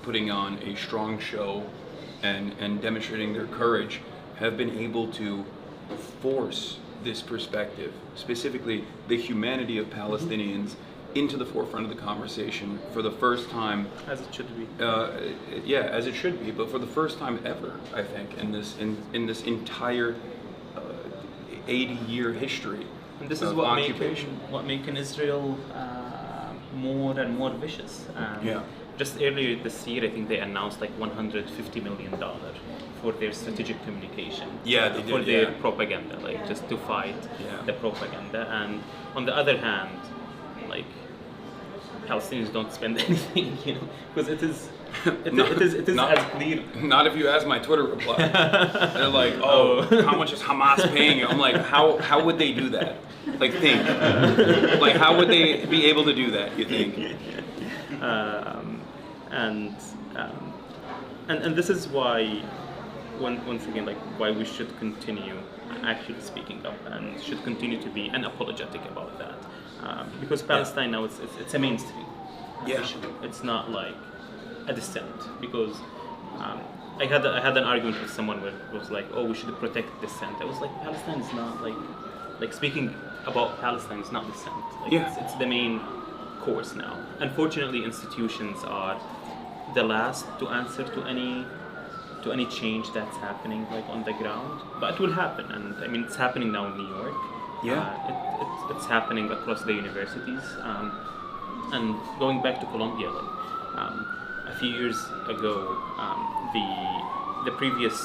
putting on a strong show and demonstrating their courage have been able to force this perspective, specifically the humanity of Palestinians, into the forefront of the conversation for the first time. as it should be. As it should be, but for the first time ever, I think, in this entire 80-year history. And this is of what occupation. making Israel more and more vicious. Just earlier this year, I think they announced like $150 million for their strategic communication. Yeah, they did, for their yeah. propaganda, like just to fight Yeah. the propaganda. And on the other hand, like Palestinians don't spend anything, because it is Not- as clear. Not if you ask my Twitter reply. They're like, oh, how much is Hamas paying you? I'm like, how would they do that? Like, think. Like, how would they be able to do that, you think? And this is why, once again, like why we should continue actually speaking up and should continue to be unapologetic about that, because Palestine now it's a mainstream issue. It's not like a dissent, because I had an argument with someone where it was like, oh, we should protect dissent. I was like, Palestine is not like speaking about Palestine is not dissent. Like, Yeah. it's the main course now. Unfortunately, institutions are the last to answer to any change that's happening like on the ground, but it will happen, and I mean it's happening now in New York. It's happening across the universities, and going back to Colombia, like a few years ago, the previous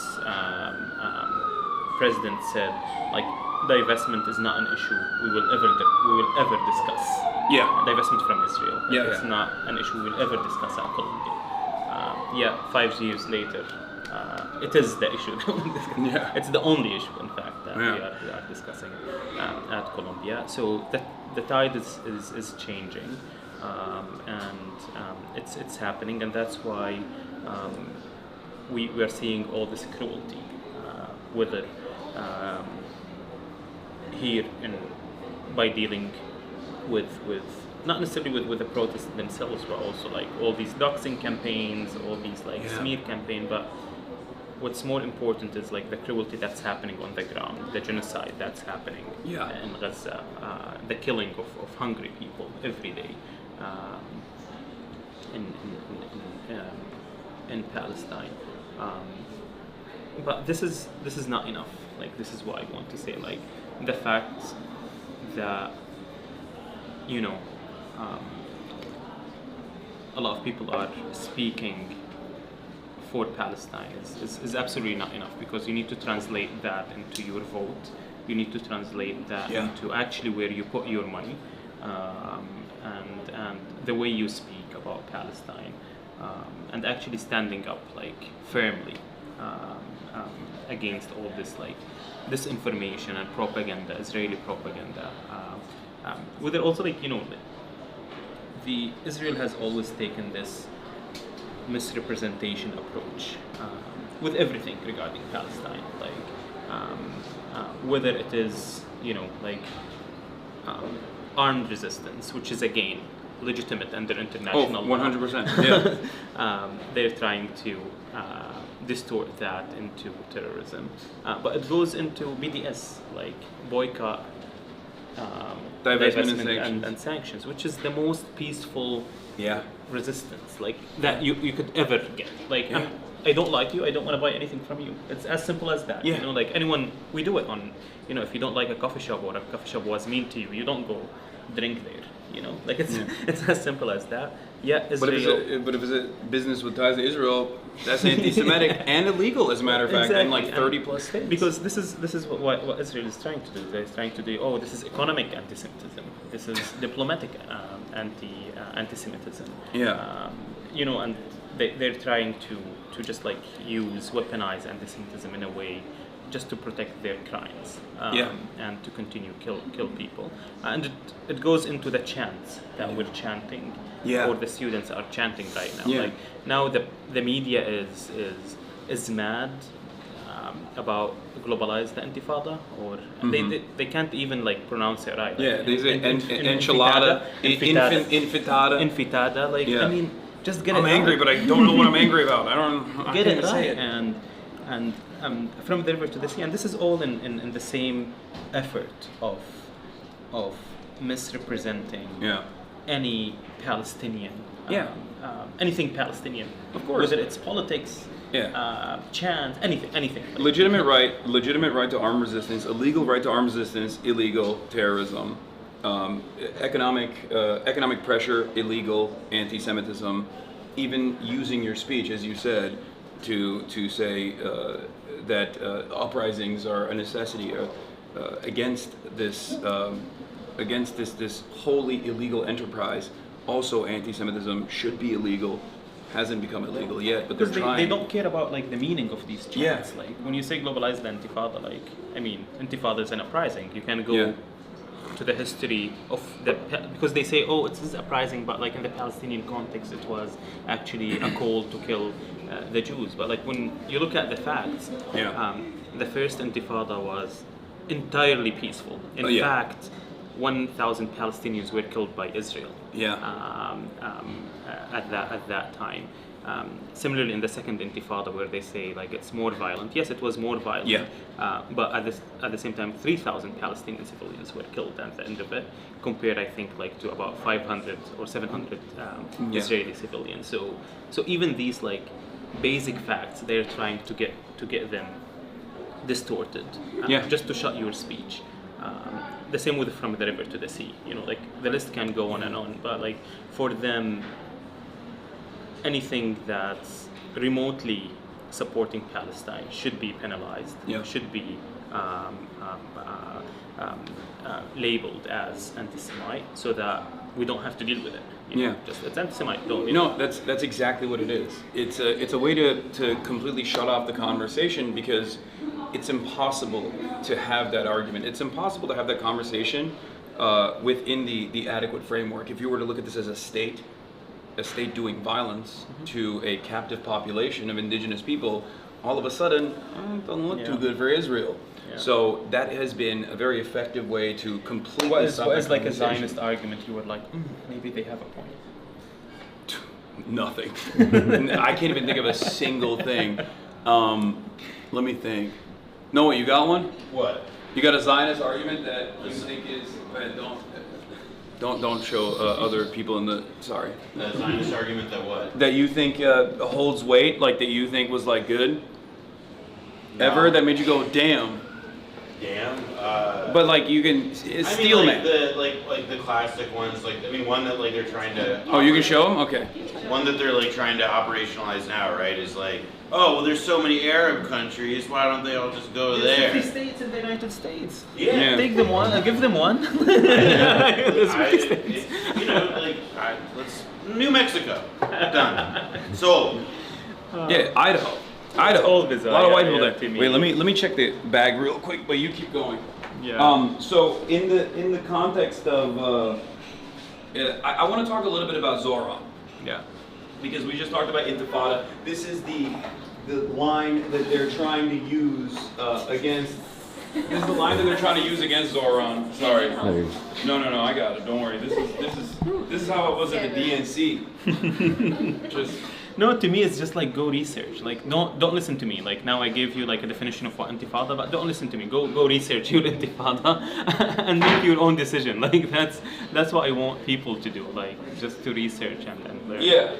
president said like divestment is not an issue we will ever discuss. Divestment from Israel. It's not an issue we'll ever discuss at Colombia. 5 years later, it is the issue. It's the only issue, in fact, that we are discussing at Colombia. So the tide is changing, and it's happening, and that's why we are seeing all this cruelty with it here by dealing with not necessarily with the protests themselves, but also like all these doxing campaigns, all these like smear campaign. But what's more important is like the cruelty that's happening on the ground, the genocide that's happening in Gaza, the killing of hungry people every day in Palestine. But this is not enough. Like, this is what I want to say. Like, the fact that a lot of people are speaking for Palestine is absolutely not enough, because you need to translate that into your vote. You need to translate that into actually where you put your money, and the way you speak about Palestine, and actually standing up like firmly against all this like disinformation and propaganda, Israeli propaganda. With it also, like, Israel has always taken this misrepresentation approach with everything regarding Palestine, like whether it is armed resistance, which is again legitimate under international law. 100%. They're trying to distort that into terrorism, but it goes into BDS, like boycott, divestment and sanctions, which is the most peaceful resistance like that you could ever get. Like, I don't like you, I don't want to buy anything from you. It's as simple as that. Like anyone, we do it on, if you don't like a coffee shop, or a coffee shop was mean to you, you don't go drink there. Like it's as simple as that. Israel. But if it's a business with ties to Israel, that's anti-Semitic and illegal, as a matter of fact, in like 30 plus states. Because this is what Israel is trying to do. They're trying to do. This is economic anti-Semitism. This is diplomatic anti-Semitism. And they're trying to just like weaponize anti-Semitism in a way, just to protect their crimes, and to continue kill people. And it goes into the chants that we're chanting, or the students are chanting right now. Like now the media is mad about globalized intifada, or they can't even like pronounce it right. They say enchilada, infitada. Like, I mean, just get it. I'm angry, but I don't know what I'm angry about. I get can't it say right. it. And from the river to the sea, and this is all in the same effort of misrepresenting any Palestinian, anything Palestinian, of course, whether it's politics, chants, anything. Legitimate right to armed resistance, illegal right to armed resistance, illegal terrorism, economic pressure, illegal anti-Semitism, even using your speech, as you said, to say that uprisings are a necessity against this wholly illegal enterprise. Also, anti-Semitism should be illegal. Hasn't become illegal yet, but they're trying. They don't care about like the meaning of these chants. Like when you say globalized intifada, like, I mean, intifada is an uprising. You can go to the history of because they say, it's this uprising, but like in the Palestinian context, it was actually a call to kill the Jews. But like when you look at the facts, the first intifada was entirely peaceful. In fact, 1,000 Palestinians were killed by Israel. at that time. Similarly, in the second Intifada, where they say like it's more violent. Yes, it was more violent. Yeah. But at the same time, 3,000 Palestinian civilians were killed at the end of it, compared, I think, like to about 500 or 700 Israeli civilians. So even these like basic facts, they're trying to get them distorted, just to shut your speech. The same with from the river to the sea. You know, like the list can go on and on, but like for them, anything that's remotely supporting Palestine should be penalized, should be labeled as anti-Semite, so that we don't have to deal with it. You know, just it's anti-Semite. Don't. You know, that's exactly what it is. It's a way to completely shut off the conversation, because it's impossible to have that argument. It's impossible to have that conversation within the adequate framework. If you were to look at this as a state doing violence to a captive population of indigenous people, all of a sudden, it doesn't look too good for Israel. So that has been a very effective way to completely stop What that is like a conversation. Zionist argument you were like, maybe they have a point? Nothing. I can't even think of a single thing. Let me think. No, you got one? What? You got a Zionist argument that you think is... Don't show other people in the... Sorry. The Zionist argument that what? That you think holds weight, like that you think was like good? No. Ever? That made you go, damn. Damn. But like you can... Steel like Man. like the classic ones, like one that like they're trying to... Oh, you can show them? Okay. One that they're like trying to operationalize now, right, is like, oh, well, there's so many Arab countries, why don't they all just go there? 50 states in the United States. Yeah. Take them one, give them one. You know, like, let's... New Mexico. Done. Sold. Yeah, Idaho. all bizarre. A lot of white Yeah, people yeah, there. to me. Wait, let me check the bag real quick, but you keep going. Yeah. So in the context of, I want to talk a little bit about Zoran. Yeah. Because we just talked about Intifada. This is the line that they're trying to use against. This is the line that they're trying to use against Zoran. Sorry. No, I got it. Don't worry. This is how it was at the DNC. Just. No, to me it's just like go research. Like don't listen to me. Like now I gave you like a definition of what Intifada, but don't listen to me. Go research your Intifada and make your own decision. Like that's what I want people to do. Like just to research and learn. Yeah.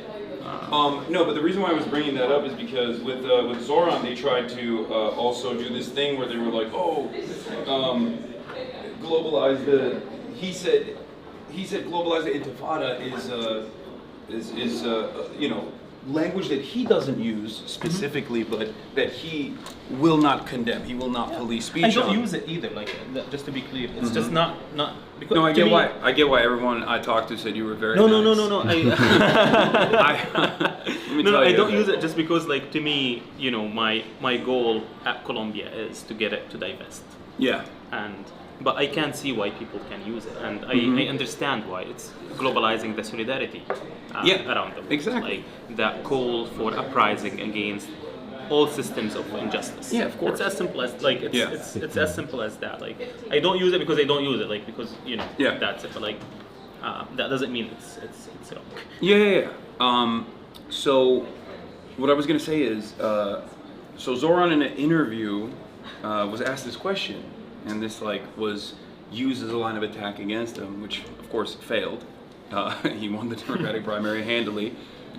No, but the reason why I was bringing that up is because with Zoran they tried to also do this thing where they were like, globalize the. He said globalize the Intifada is you know, language that he doesn't use specifically, but that he will not condemn. He will not police speech. And don't on. use it either. Like just to be clear, it's just not because. No, to me- I get why everyone I talked to said you were very. No. I don't use it just because, like, to me, you know, my goal at Colombia is to get it to divest. Yeah. But I can see why people can use it, and I understand why. It's globalizing the solidarity around the world. Exactly. Like that call for uprising against all systems of injustice. Yeah, of course. It's as simple as like it's as simple as that. Like I don't use it because I don't use it. Like because you know that's it. But like that doesn't mean it's wrong. Yeah. So what I was gonna say is, so Zoran in an interview was asked this question. And this like was used as a line of attack against him, which of course failed. He won the Democratic primary handily,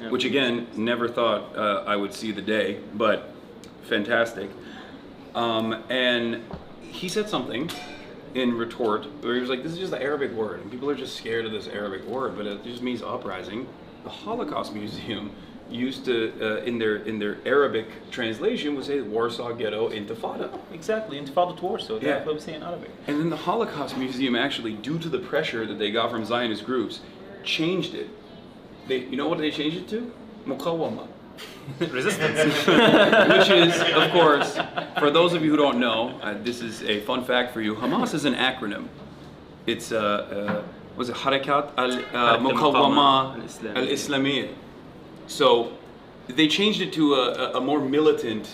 which again, never thought I would see the day, but fantastic. And he said something in retort where he was like, this is just an Arabic word, and people are just scared of this Arabic word, but it just means uprising. The Holocaust Museum used to, in their Arabic translation, would say Warsaw Ghetto Intifada. Exactly, Intifada to Warsaw. That's what we say in Arabic. And then the Holocaust Museum actually, due to the pressure that they got from Zionist groups, changed it. You know what they changed it to? Muqawama. Resistance. Which is, of course, for those of you who don't know, this is a fun fact for you. Hamas is an acronym. It's was it Harakat al-Muqawama al-Islamiyya. So they changed it to a more militant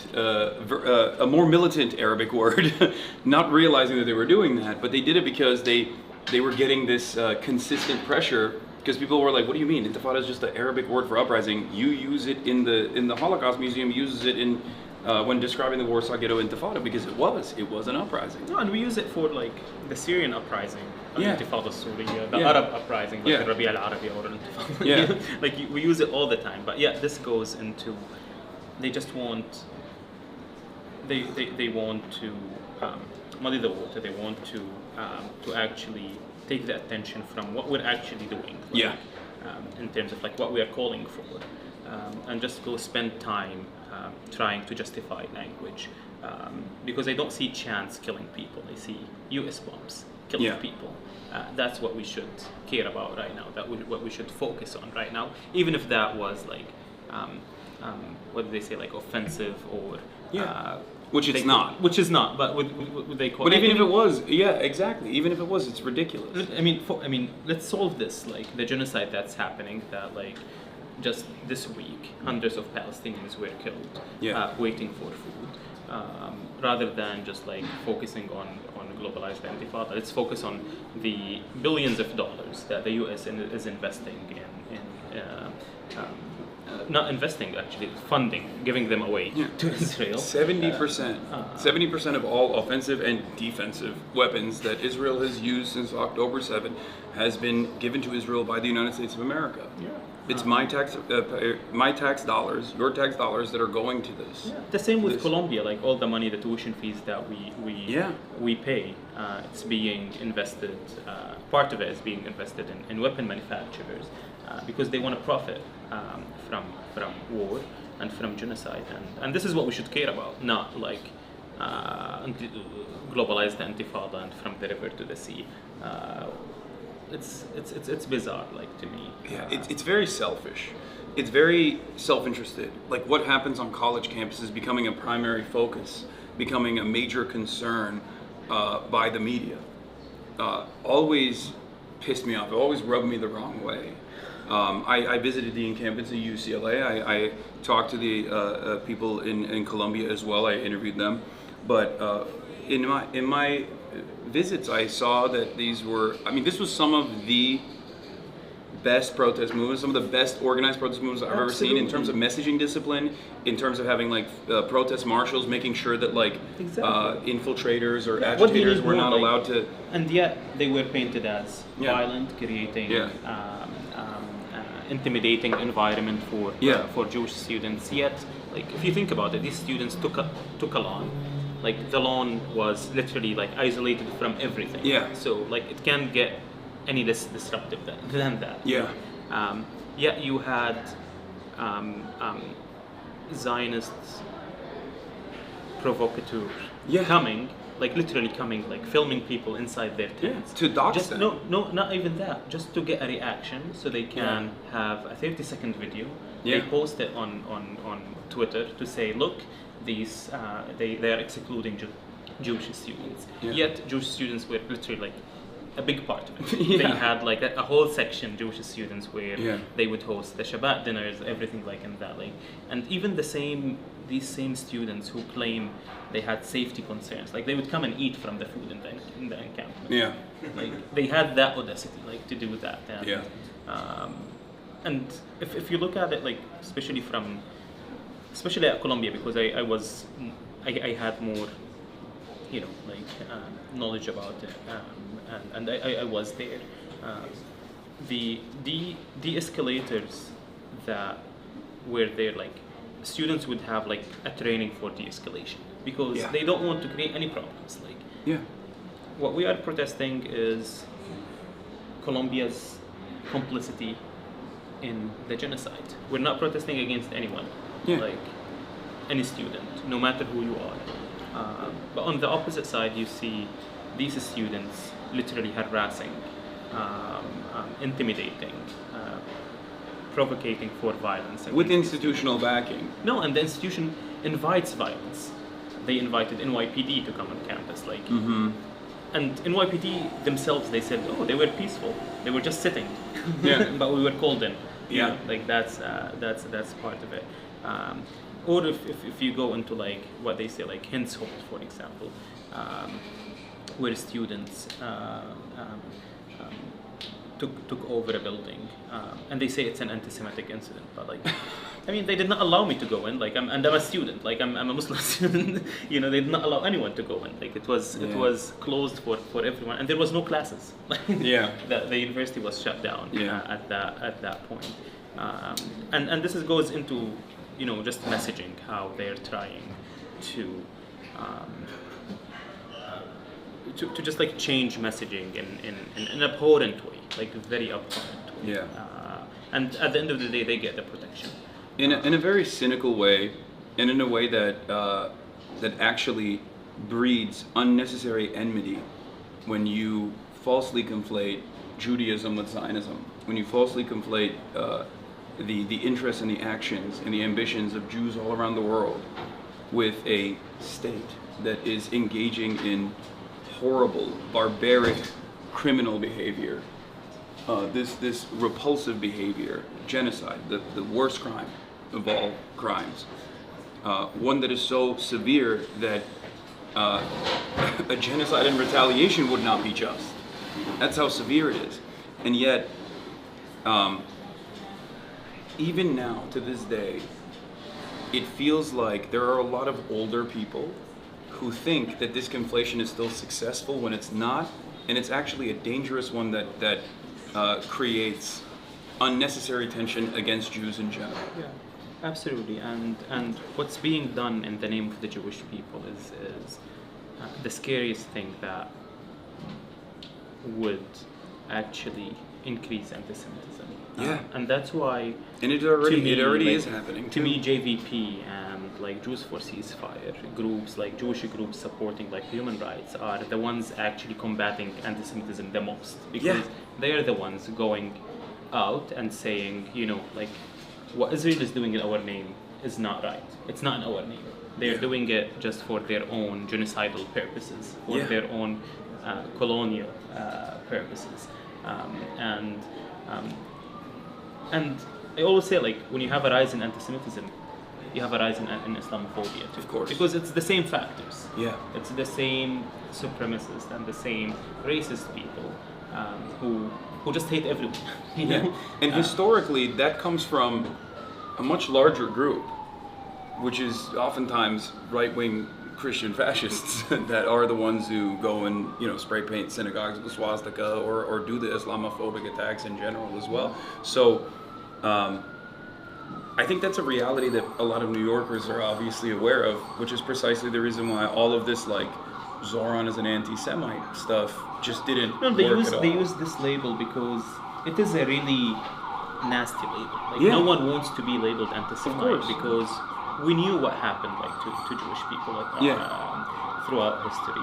Arabic word, not realizing that they were doing that. But they did it because they were getting this consistent pressure because people were like, "What do you mean? Intifada is just the Arabic word for uprising." You use it in the Holocaust Museum. Uses it in when describing the Warsaw Ghetto Intifada because it was an uprising. No, and we use it for like the Syrian uprising, Yeah. Intifada Syria, the Yeah. Arab uprising, like Yeah. the Rabi al-Arabi or Intifada. Yeah. Like we use it all the time. But yeah, this goes into they just want they want to muddy the water. They want to actually take the attention from what we're actually doing. Like, Yeah. in terms of like what we are calling for, and just go spend time trying to justify language, because they don't see chance killing people. They see U.S. bombs killing Yeah. people. That's what we should care about right now. What we should focus on right now, even if that was like, what do they say, like offensive or Which it's not. Which is not, but would they call? But even if it was, yeah, exactly. Even if it was, it's ridiculous. I mean, let's solve this. Like the genocide that's happening. That like, just this week, hundreds of Palestinians were killed, waiting for food. Rather than just like focusing on globalized intifada, let's focus on the billions of dollars that the U.S. is investing in not investing, actually funding, giving them away to Israel. 70%. 70% of all offensive and defensive weapons that Israel has used since October 7 has been given to Israel by the United States of America. Yeah. It's my tax dollars, your tax dollars that are going to this. Yeah. The same with Colombia, like all the money, the tuition fees that we pay, it's being invested. Part of it is being invested in weapon manufacturers because they want to profit from war and from genocide, and this is what we should care about, not like globalize the intifada and from the river to the sea. It's bizarre, like, to me. Yeah, it's very selfish. It's very self-interested. Like what happens on college campuses becoming a primary focus, becoming a major concern by the media. Always pissed me off. It always rubbed me the wrong way. I visited the encampments at UCLA. I talked to the people in Colombia as well. I interviewed them. But in my visits, I saw that this was some of the best protest movements, some of the best organized protest movements I've ever seen in terms of messaging discipline, in terms of having like protest marshals, making sure that like infiltrators or agitators were not allowed to. And yet they were painted as violent, creating intimidating environment for Jewish students. Yet, like if you think about it, these students took a lawn. Like the lawn was literally like isolated from everything. Yeah. So like it can't get any less disruptive than that. Yeah. Yet you had Zionists, provocateurs coming, like literally coming, like filming people inside their tents. To dox them. No, not even that. Just to get a reaction, so they can have a 30-second video. Yeah. They post it on Twitter to say, look, these they are excluding Jewish students. Yeah. Yet Jewish students were literally like a big part of it. They had like a whole section, Jewish students, where they would host the Shabbat dinners, everything like in that. Like, and even these same students who claim they had safety concerns, like they would come and eat from the food in the encampment. Yeah. Like they had that audacity, like to do that. And, and if you look at it, like especially at Colombia, because I had more, knowledge about it, and I was there. The de-escalators that were there, like students would have like a training for de-escalation because they don't want to create any problems. Like, what we are protesting is Colombia's complicity in the genocide. We're not protesting against anyone, like any student, no matter who you are. But on the opposite side, you see these students literally harassing, intimidating, provocating for violence. With institutional backing. No, and the institution invites violence. They invited NYPD to come on campus, like, and NYPD themselves, they said, oh, they were peaceful. They were just sitting, but we were called in. Like that's part of it. Or if you go into like what they say, like Henshold, for example, took over a building, and they say it's an anti-Semitic incident, but like, I mean, they did not allow me to go in. Like, I'm a student. Like, I'm a Muslim student. You know, they did not allow anyone to go in. Like, it was closed for everyone, and there was no classes. Yeah. The university was shut down at that point, and this goes into, you know, just messaging, how they're trying to just like change messaging in an abhorrent way, like a very abhorrent way. Yeah. And at the end of the day, they get the protection. In a very cynical way, and in a way that that actually breeds unnecessary enmity when you falsely conflate Judaism with Zionism, when you falsely conflate the interests and the actions and the ambitions of Jews all around the world with a state that is engaging in horrible, barbaric, criminal behavior, this repulsive behavior, genocide, the worst crime of all crimes, one that is so severe that a genocide in retaliation would not be just. That's how severe it is. And yet, even now, to this day, it feels like there are a lot of older people who think that this conflation is still successful when it's not, and it's actually a dangerous one that creates unnecessary tension against Jews in general. Yeah, absolutely. And what's being done in the name of the Jewish people is the scariest thing that would actually increase anti-Semitism. Yeah. And that's why. And it already like, is happening. To me, JVP and like Jews for Ceasefire groups, like Jewish groups supporting like human rights, are the ones actually combating anti-Semitism the most, because they are the ones going out and saying, you know, like, what Israel is doing in our name is not right. It's not in our name. They're doing it just for their own genocidal purposes, for their own colonial purposes, and I always say, like, when you have a rise in anti-Semitism, you have a rise in Islamophobia too. Of course. Because it's the same factors. Yeah. It's the same supremacists and the same racist people who just hate everyone. You know? And historically, that comes from a much larger group, which is oftentimes right-wing Christian fascists that are the ones who go and, you know, spray paint synagogues with a swastika or do the Islamophobic attacks in general as well. So I think that's a reality that a lot of New Yorkers are obviously aware of, which is precisely the reason why all of this, like, Zoran is an anti-Semite stuff just didn't work at all. They use this label because it is a really nasty label. Like, no one wants to be labeled anti-Semite because we knew what happened, like, to Jewish people throughout history.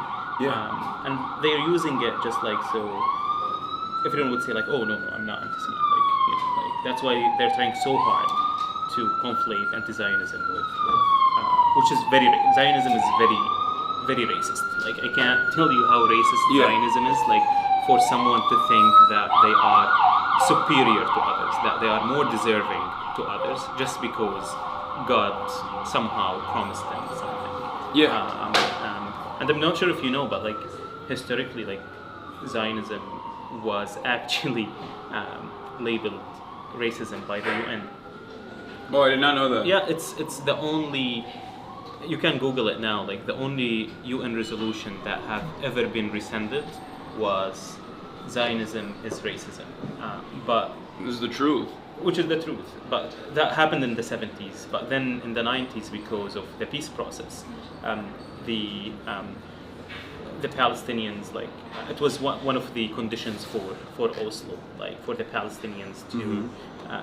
And they're using it just like so. Everyone would say, like, oh no, I'm not anti-Semite. Like, you know, like, that's why they're trying so hard to conflate anti-Zionism with which is Zionism is very racist. Like, I can't tell you how racist Zionism is. Like, for someone to think that they are superior to others, that they are more deserving to others, just because God somehow promised them something. And I'm not sure if you know, but like historically, like Zionism was actually labeled racism by the UN. Oh, I did not know that. Yeah, it's the only. You can Google it now. Like, the only UN resolution that have ever been rescinded was Zionism is racism. But this is the truth. Which is the truth, but that happened in the 70s. But then in the 90s, because of the peace process, the Palestinians, like, it was one of the conditions for Oslo, like, for the Palestinians to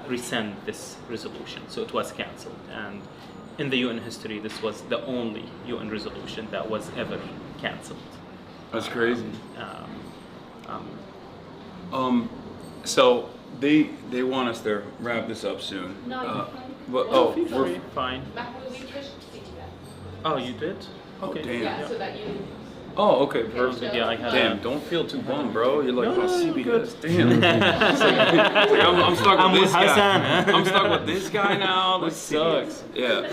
rescind this resolution. So it was cancelled, and in the UN history, this was the only UN resolution that was ever cancelled. That's crazy. So they want us to wrap this up soon. No, but we're fine. we pushed CBS. Oh, you did? Okay. Oh, damn. Yeah, so that you. Oh, okay, perfect. Yeah, I had. Damn, don't feel too bummed, bro. You're like, No, CBS. good. Damn. It's like, I'm stuck with I'm this with guy. Hasan, huh? I'm stuck with this guy now. This sucks. Yeah.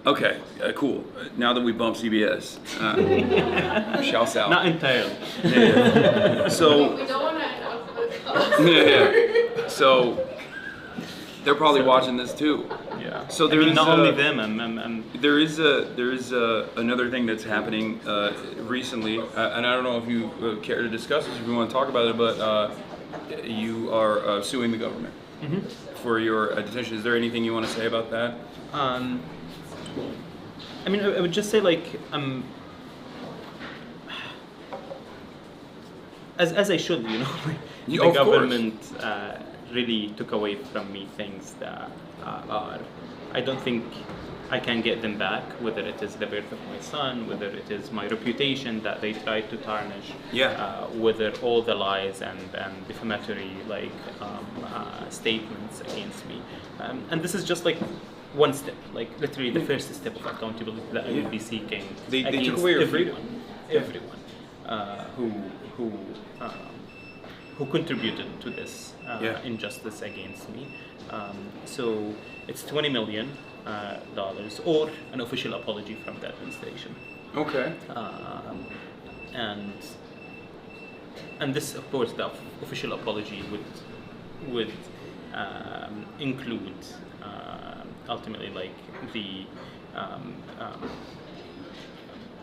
Okay, cool. Now that we bumped CBS, shouts out. Not entirely. So We don't want to Yeah. So they're probably watching this too. Yeah. So I there mean, is not only them. I'm there is another thing that's happening recently, and I don't know if you care to discuss this, if you want to talk about it, but you are suing the government for your detention. Is there anything you want to say about that? I mean, I would just say like as I should, you know, the Of course. government really took away from me things that are. I don't think I can get them back. Whether it is the birth of my son, whether it is my reputation that they tried to tarnish, whether all the lies and defamatory like statements against me, and this is just like one step, like literally the first step of accountability that I will be seeking. They took against away your freedom. Everyone who contributed to this injustice against me. So it's $20 million or an official apology from the administration. Okay. And this, of course, the official apology would include ultimately like the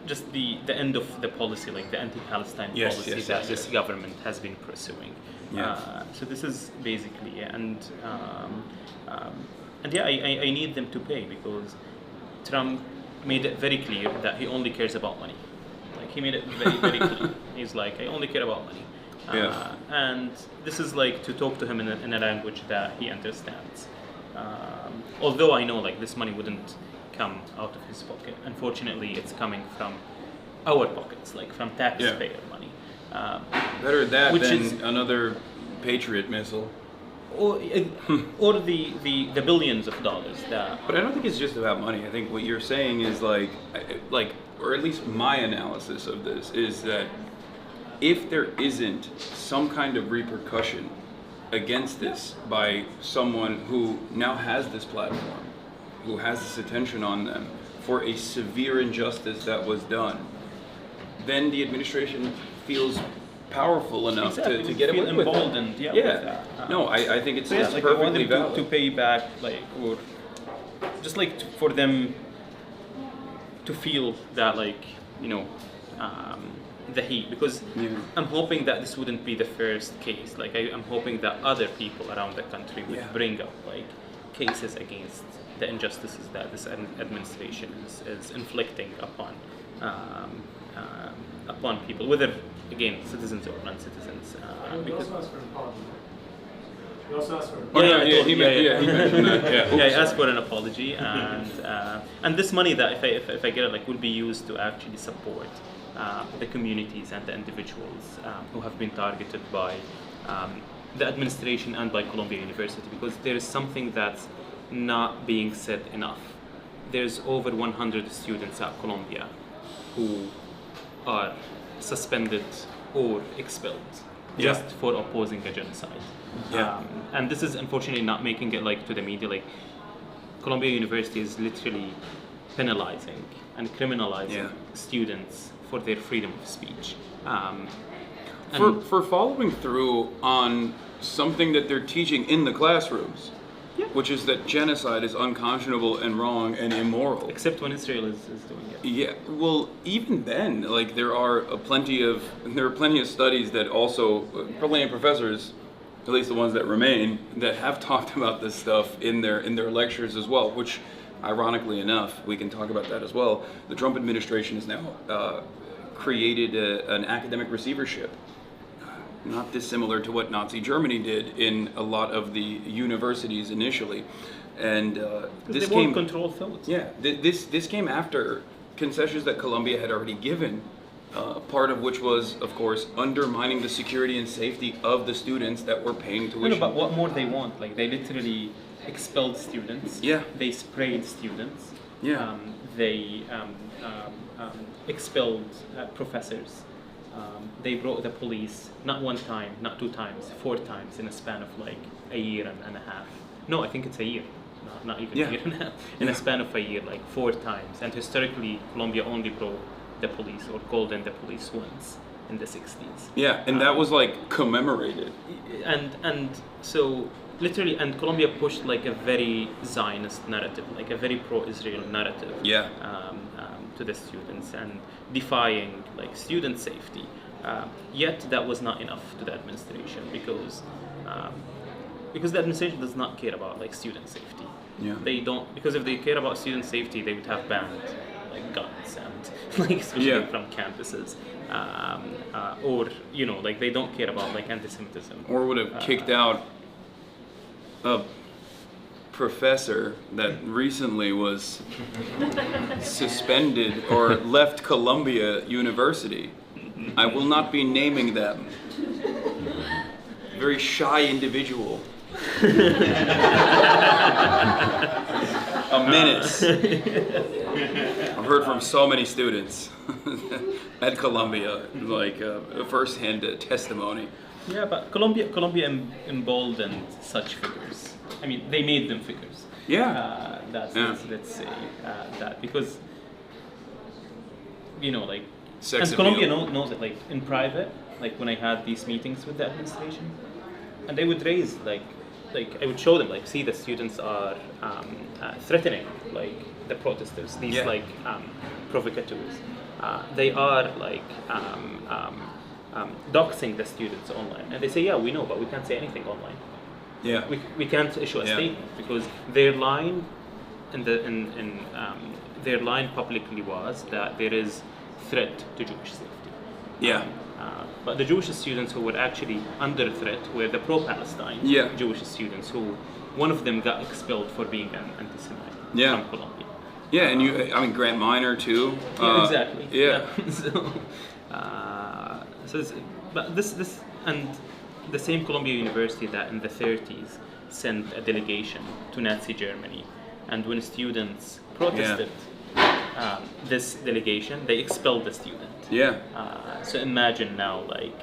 just the end of the policy, like the anti-Palestine policy that this government has been pursuing. So this is basically, and yeah, I need them to pay because Trump made it very clear that he only cares about money. Like he made it very, very clear. He's like, I only care about money. And this is like to talk to him in a language that he understands. Although I know like this money wouldn't come out of his pocket. Unfortunately, it's coming from our pockets, like from taxpayer money. Better that which than is, another Patriot missile. Or the billions of dollars that. But I don't think it's just about money. I think what you're saying is like, or at least my analysis of this is that if there isn't some kind of repercussion against this by someone who now has this platform, who has this attention on them for a severe injustice that was done, then the administration feels powerful enough to get feel away with emboldened. it. With that. No, I think it's So like I perfectly want them valid. to pay back, like, or just like for them to feel that, like, you know, the heat, because I'm hoping that this wouldn't be the first case. Like I'm hoping that other people around the country would bring up like cases against the injustices that this administration is inflicting upon people, whether again citizens or non-citizens. Because You also asked for an apology. He mentioned that. I asked for an apology, and this money that if I get it, like, will be used to actually support the communities and the individuals who have been targeted by the administration and by Columbia University, because there is something that's not being said enough. There's over 100 students at Columbia who are suspended or expelled just for opposing a genocide. And this is unfortunately not making it like to the media. Like Columbia University is literally penalizing and criminalizing students for their freedom of speech. For following through on something that they're teaching in the classrooms, which is that genocide is unconscionable and wrong and immoral. Except when Israel is doing it. Yeah, well, even then, like there are plenty of studies that also plenty of professors, at least the ones that remain, that have talked about this stuff in their lectures as well. Which, ironically enough, we can talk about that as well. The Trump administration has now created an academic receivership, not dissimilar to what Nazi Germany did in a lot of the universities initially, and this they came won't control thoughts. This came after concessions that Columbia had already given, part of which was, of course, undermining the security and safety of the students that were paying tuition. No, but what more they want? Like they literally expelled students. They sprayed students. They expelled professors. They brought the police not one time, not two times, 4 times in a span of like a year and a half. No, I think it's a year. Not even a year and a half. In a span of a year, like 4 times. And historically, Columbia only brought the police or called in the police once. in the 60s. Yeah, and that was like commemorated. And so literally, and Colombia pushed like a very Zionist narrative, like a very pro-Israel narrative, Yeah. to the students and defying like student safety. Yet that was not enough to the administration because the administration does not care about like student safety. Yeah. They don't, because if they care about student safety, they would have banned like guns and like especially Yeah. from campuses, or you know, like they don't care about like anti-Semitism. Or would have kicked out a professor that recently was suspended or left Columbia University. I will not be naming them. Very shy individual. A menace. I've heard from so many students at Columbia, like first-hand testimony. Yeah, but Colombia emboldened such figures. I mean, they made them figures. Yeah. Let's say that, because you know, like, Sex and Colombia appeal. knows it. Like in private, like when I had these meetings with the administration, and they would raise like I would show them like, see, the students are threatening like the protesters, these Yeah. like provocateurs. They are like doxing the students online, and they say, yeah, we know, but we can't say anything online. Yeah. We can't issue a Yeah. statement because their line their line publicly was that there is threat to Jewish safety. Yeah. But the Jewish students who were actually under threat were the pro-Palestine Yeah. Jewish students, who one of them got expelled for being an anti-Semite Yeah. from Colombia. Yeah, and I mean, Grant Minor too. Yeah, exactly. Yeah. But this and the same Columbia University that in the 30s sent a delegation to Nazi Germany, and when students protested this delegation, they expelled the student. Yeah. So imagine now, like,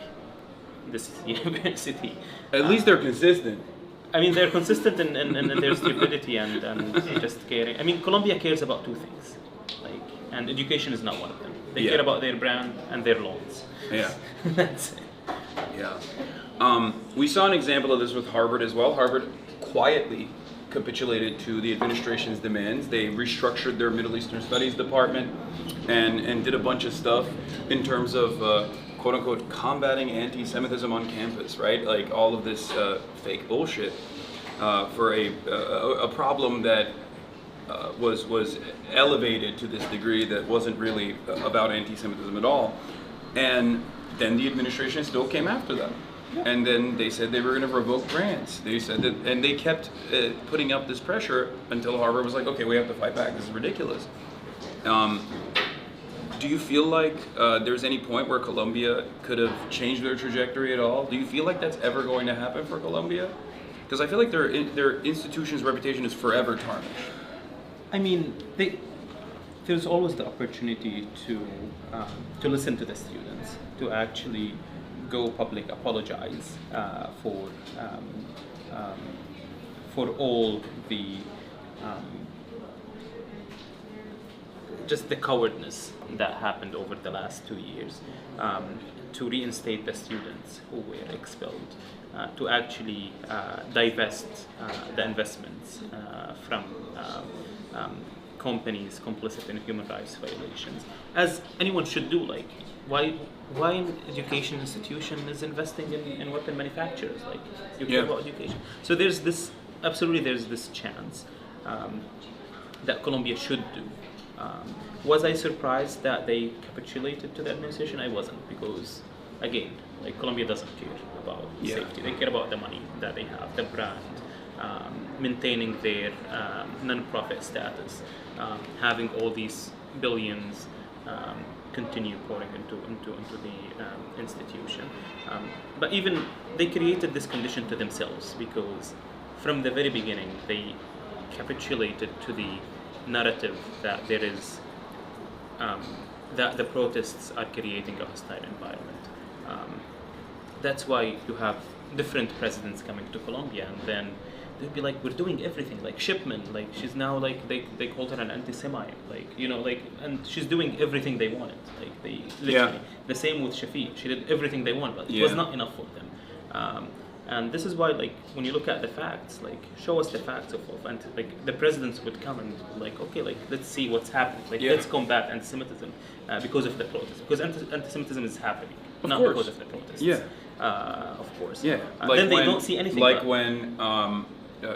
this university. At least they're consistent. I mean, they're consistent in their stupidity and just caring. I mean, Colombia cares about two things, like, and education is not one of them. They Yeah. care about their brand and their loans. Yeah. That's it. Yeah. We saw an example of this with Harvard as well. Harvard quietly capitulated to the administration's demands. They restructured their Middle Eastern Studies department and did a bunch of stuff in terms of quote unquote combating anti-Semitism on campus, right? Like all of this fake bullshit for a problem that was elevated to this degree that wasn't really about anti-Semitism at all. And then the administration still came after them. And then they said they were going to revoke grants. They said that, and they kept putting up this pressure until Harvard was like, okay, we have to fight back. This is ridiculous. Do you feel like there's any point where Columbia could have changed their trajectory at all? Do you feel like that's ever going to happen for Columbia? Because I feel like their institution's reputation is forever tarnished. I mean, there's always the opportunity to listen to the students, to actually go public, apologize for all the just the cowardness that happened over the last 2 years, to reinstate the students who were expelled, to actually divest the investments from companies complicit in human rights violations, as anyone should do. Like, why an education institution is investing in weapon manufacturers? Like, you care about education. So there's this chance that Colombia should do. Was I surprised that they capitulated to the administration? I wasn't, because again, like, Colombia doesn't care about safety. They care about the money that they have, the brand, maintaining their non-profit status, having all these billions continue pouring into the institution. But even they created this condition to themselves, because from the very beginning they capitulated to the narrative that there is that the protests are creating a hostile environment. That's why you have different presidents coming to Colombia, and then they'd be like, we're doing everything, like Shipman, like she's now like they called her an anti-Semite, like like, and she's doing everything they wanted, like they literally. The same with Shafiq, she did everything they wanted, but it was not enough for them. And this is why, like, when you look at the facts, like, show us the facts of like, the presidents would come and like, okay, like, let's see what's happening, like, let's combat anti-Semitism because of the protests, because anti-Semitism is happening, not because of the protests. Of course. Like then they don't see anything. Like when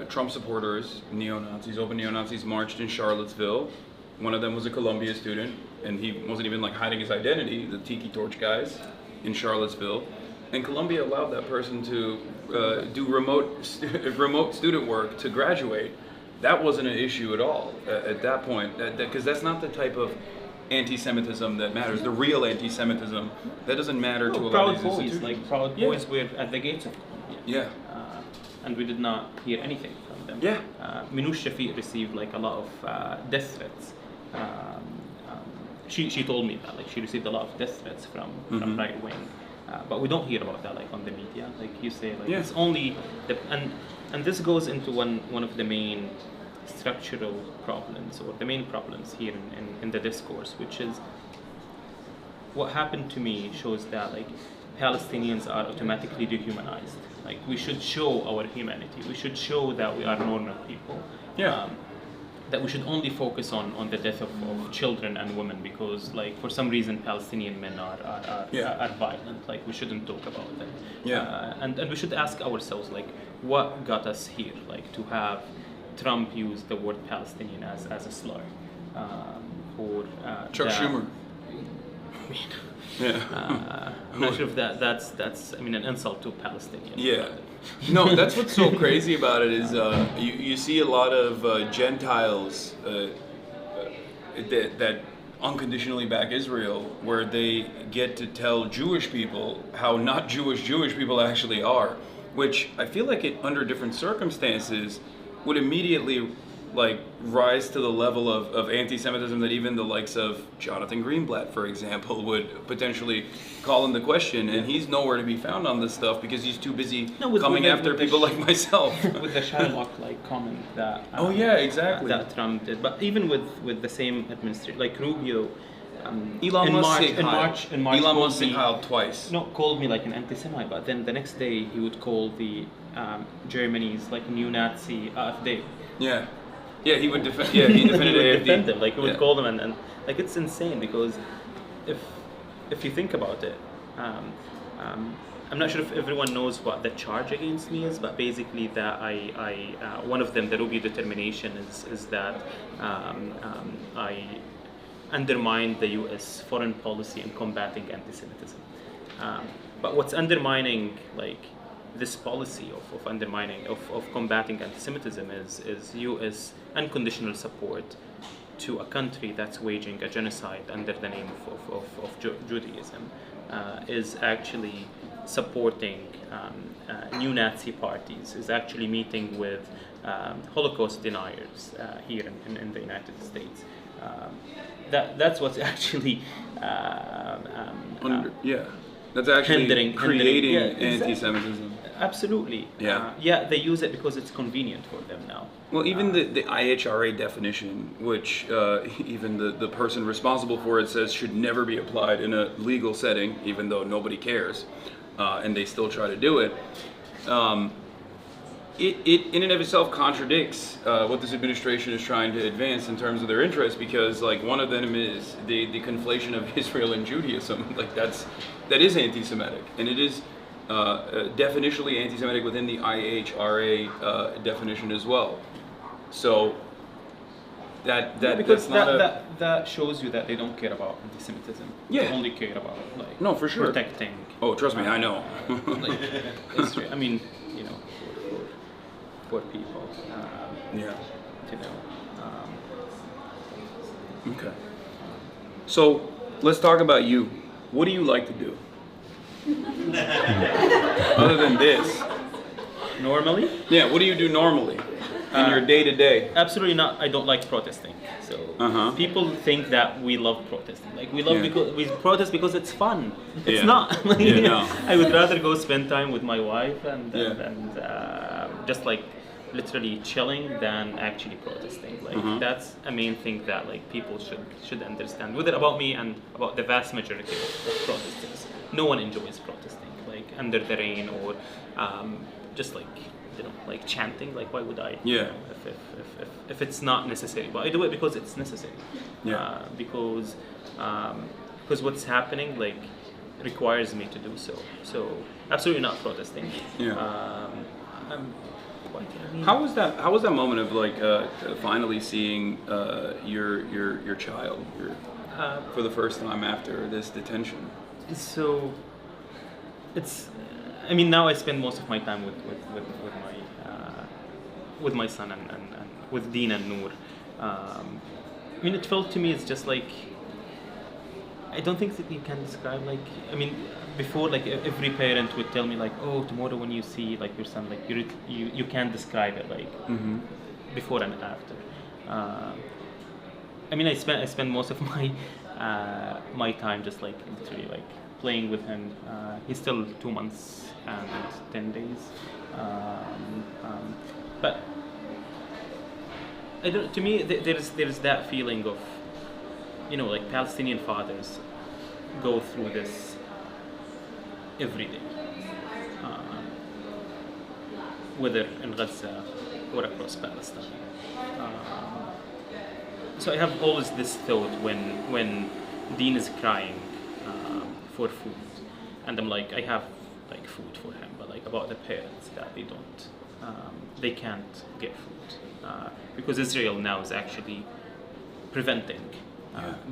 Trump supporters, neo-Nazis, open neo-Nazis marched in Charlottesville. One of them was a Columbia student, and he wasn't even like hiding his identity, the Tiki Torch guys in Charlottesville. And Columbia allowed that person to do remote student work to graduate. That wasn't an issue at all at that point, because that's not the type of anti-Semitism that matters. The real anti-Semitism that doesn't matter to a lot of these institutions. Like Proud Boys were at the gates of Columbia. And we did not hear anything from them. Minouche Shafiq received like a lot of death threats. She told me that, like, she received a lot of death threats from right wing. But we don't hear about that, like, on the media. Like you say, like, it's only and this goes into one of the main structural problems, or the main problems here in the discourse, which is what happened to me shows that, like, Palestinians are automatically dehumanized. Like, we should show our humanity. We should show that we are normal people. That we should only focus on the death of children and women, because, like, for some reason Palestinian men are violent. Like, we shouldn't talk about them. And we should ask ourselves, like, what got us here? Like, to have Trump use the word Palestinian as a slur, or Chuck Schumer. I'm not sure if that's I mean, an insult to Palestinians. No, that's what's so crazy about it is you see a lot of Gentiles that unconditionally back Israel, where they get to tell Jewish people how not Jewish people actually are, which I feel like it, under different circumstances, would immediately like rise to the level of anti-Semitism that even the likes of Jonathan Greenblatt, for example, would potentially call into question, and he's nowhere to be found on this stuff because he's too busy coming after people like myself. With the Shylock like comment that that Trump did, but even with the same administration, like Rubio, Elon Musk called twice. No, called me like an anti-Semite, but then the next day he would call the Germany's like neo-Nazi AfD. Yeah, he would defend. Yeah, he defended he would defend them. Like, he would call them, and like, it's insane, because if you think about it, I'm not sure if everyone knows what the charge against me is, but basically that I one of them, the Rubio determination, is that I undermined the U.S. foreign policy in combating anti-Semitism. But what's undermining, like, this policy of undermining, of combating anti-Semitism is U.S. unconditional support to a country that's waging a genocide under the name of Judaism, is actually supporting neo-Nazi parties, is actually meeting with Holocaust deniers here in the United States. That's what's actually that's actually creating anti-Semitism. Absolutely. They use it because it's convenient for them now. Well, even the IHRA definition, which even the person responsible for it says should never be applied in a legal setting, even though nobody cares, and they still try to do it. It in and of itself contradicts what this administration is trying to advance in terms of their interests, because, like, one of them is the conflation of Israel and Judaism. Like, that is anti-Semitic, and it is definitionally anti-Semitic within the IHRA definition as well. So that shows you that they don't care about anti-Semitism. They only care about, like, for sure, protecting. Oh, trust me, I know. Like, Israel. I mean, you know, for people. You know. Okay. So let's talk about you. What do you like to do? Other than this. Normally? Yeah, what do you do normally in your day-to-day? Absolutely not. I don't like protesting. So people think that we love protesting. Like, we love because we protest because it's fun. It's not. I would rather go spend time with my wife and just like literally chilling than actually protesting. Like that's a main thing that like people should understand, whether about me and about the vast majority of protesters. No one enjoys protesting, like under the rain or just like like chanting. Like why would I? Yeah. If it's not necessary, but I do it because it's necessary. Yeah. Because what's happening like requires me to do so. So absolutely not protesting. Yeah. I mean, How was that moment of like finally seeing your child for the first time after this detention? So it's. I mean, now I spend most of my time with my son and with Dean and Noor. I mean, it felt to me it's just like. I don't think that you can describe like. I mean, before like every parent would tell me like, oh, tomorrow when you see like your son, like you can't describe it like before and after. I mean, I spend most of my time just like literally like playing with him. He's still 2 months and 10 days, but I don't. To me, there's that feeling of. Like Palestinian fathers go through this every day, whether in Gaza or across Palestine. So I have always this thought when Dean is crying for food, and I'm like, I have like food for him, but like about the parents that they can't get food because Israel now is actually preventing.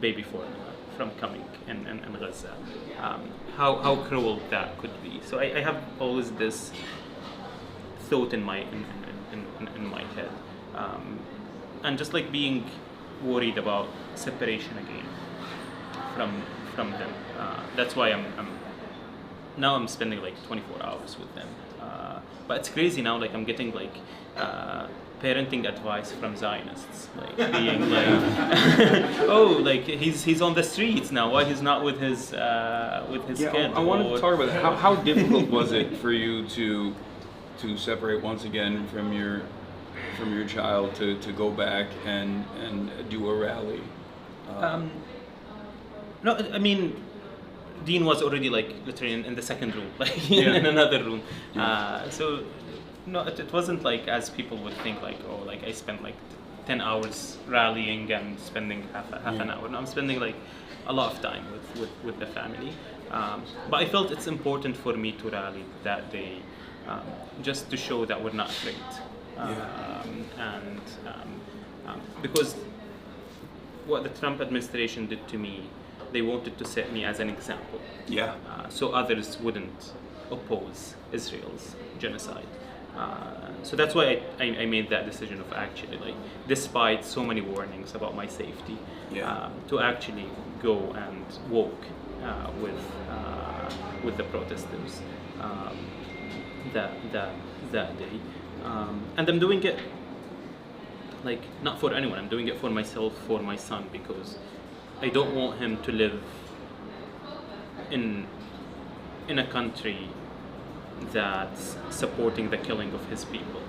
Baby formula from coming in Gaza. How cruel that could be. So I have always this thought in my head, and just like being worried about separation again from them. That's why I'm spending like 24 hours with them. But it's crazy now. Like I'm getting like. Parenting advice from Zionists, like being like, oh, like he's on the streets now. Why he's not with his kid? I wanted to talk about that. How difficult was it for you to separate once again from your child to go back and do a rally? No, I mean, Dean was already like literally in the second room, like in another room. So. No, it wasn't like as people would think like, oh, like I spent like 10 hours rallying and spending half an hour. No, I'm spending like a lot of time with the family. But I felt it's important for me to rally that day just to show that we're not afraid. Because what the Trump administration did to me, they wanted to set me as an example. Yeah. So others wouldn't oppose Israel's genocide. So that's why I made that decision of actually like, despite so many warnings about my safety, to actually go and walk with the protesters that day, and I'm doing it like not for anyone. I'm doing it for myself, for my son, because I don't want him to live in a country that's supporting the killing of his people,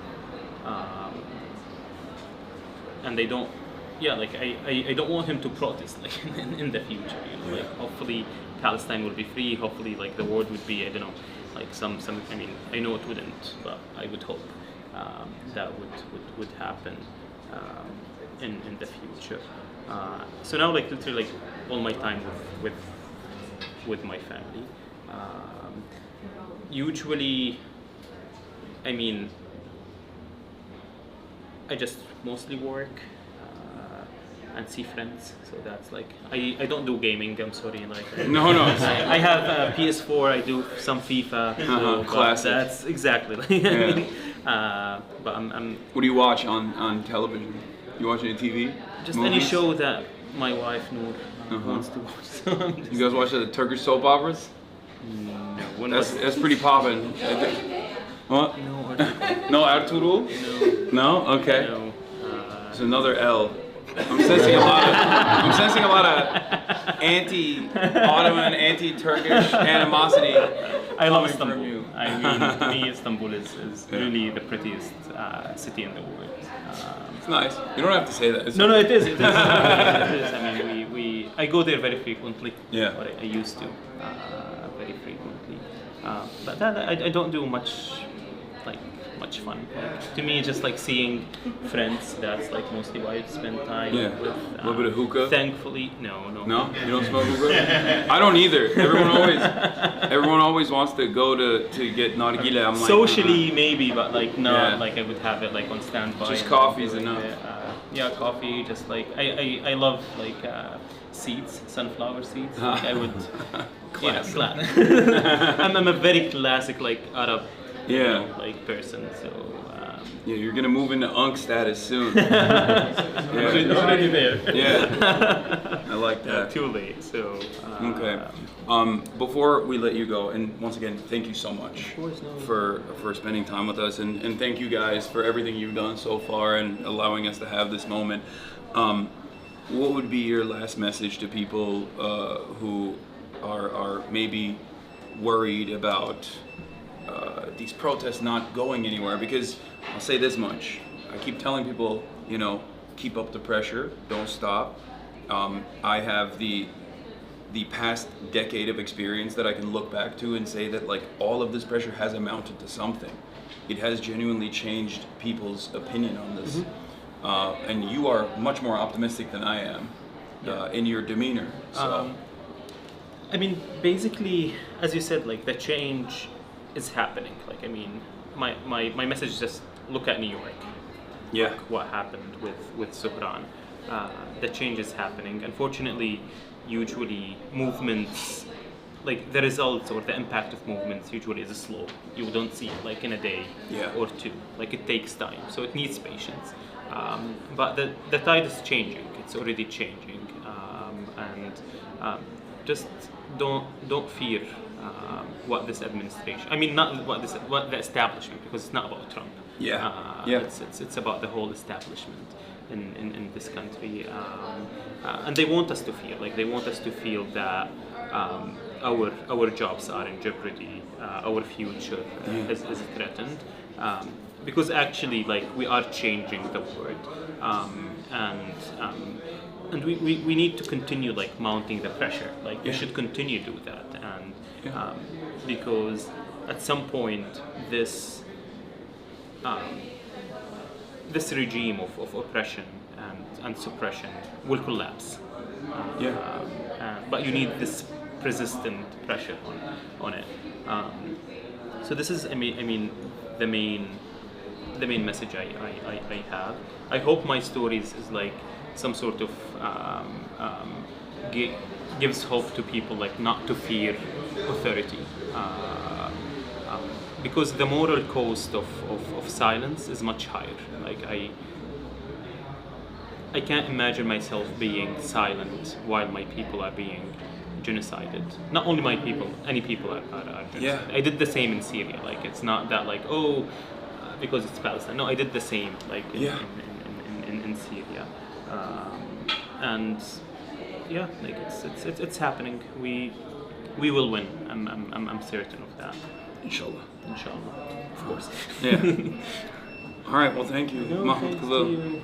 and they don't. Like I don't want him to protest like in the future. Like hopefully Palestine will be free. Hopefully like the world would be, I don't know, like some. I mean, I know it wouldn't, but I would hope that would happen in the future. So now like literally like all my time with my family. Usually, I mean, I just mostly work and see friends. So that's like I don't do gaming. I'm sorry. Like No. I have PS4. I do some FIFA. Classic. That's exactly. But I'm. What do you watch on television? You watch any TV? Just movies? any show that my wife Noor wants to watch. So You guys watch the Turkish soap operas? No. That's pretty poppin'. What? No. No Ertuğrul? No? Okay. No. It's another L. I'm sensing a lot of anti-Ottoman, anti-Turkish animosity I love coming Istanbul. from you. I mean, to me, Istanbul is really the prettiest city in the world. It's nice. You don't have to say that. It's No, it is. It is. It is. I mean, I go there very frequently. Yeah. Or I used to very frequently. But I don't do much fun. Like, to me, just like seeing friends. That's like mostly why I spend time Yeah. with. A little bit of hookah? Thankfully, no. No, you don't smoke hookah? I don't either. Everyone always wants to go to get nargile. I'm like, Socially, maybe, but like no, Yeah. like I would have it like on standby. Just and coffee's like, enough. Yeah, coffee. Just like I love like seeds, sunflower seeds. Like I would. Classic. I'm a very classic like Arab, Yeah. like person. So. Yeah, you're gonna move into Unk status soon. Already there. Yeah, I like that. Too late. So. Okay. Before we let you go, and once again, thank you so much for spending time with us, and thank you guys for everything you've done so far and allowing us to have this moment. What would be your last message to people who are maybe worried about these protests not going anywhere? Because I'll say this much: I keep telling people, keep up the pressure, don't stop. I have the past decade of experience that I can look back to and say that like all of this pressure has amounted to something. It has genuinely changed people's opinion on this. And you are much more optimistic than I am in your demeanor. So. I mean, basically, as you said, like the change is happening. Like, I mean, my message is just look at New York. Yeah. Look what happened with Suhran. The change is happening. Unfortunately, usually movements, like the results or the impact of movements usually is slow. You don't see it like in a day or two. Like it takes time, so it needs patience. But the tide is changing. It's already changing, and just don't fear what this administration. I mean, not what the establishment, because it's not about Trump. It's about the whole establishment in this country, and they want us to feel that our jobs are in jeopardy, our future is threatened, because actually, like we are changing the world, and we need to continue like mounting the pressure. Like we should continue to do that, and because at some point this regime of oppression and suppression will collapse. But you need this persistent pressure on it. So this is, I mean, the main message I have. I hope my stories is like some sort of gives hope to people, like not to fear authority. Because the moral cost of silence is much higher. Like I can't imagine myself being silent while my people are being genocided. Not only my people, any people are genocided. I did the same in Syria. Like it's not that like because it's Palestine. No, I did the same like in Syria, and like it's happening. We will win. I'm certain of that. Inshallah. Inshallah, of course. Yeah. All right. Well, thank you, Mahmoud thanks Khalil. to you.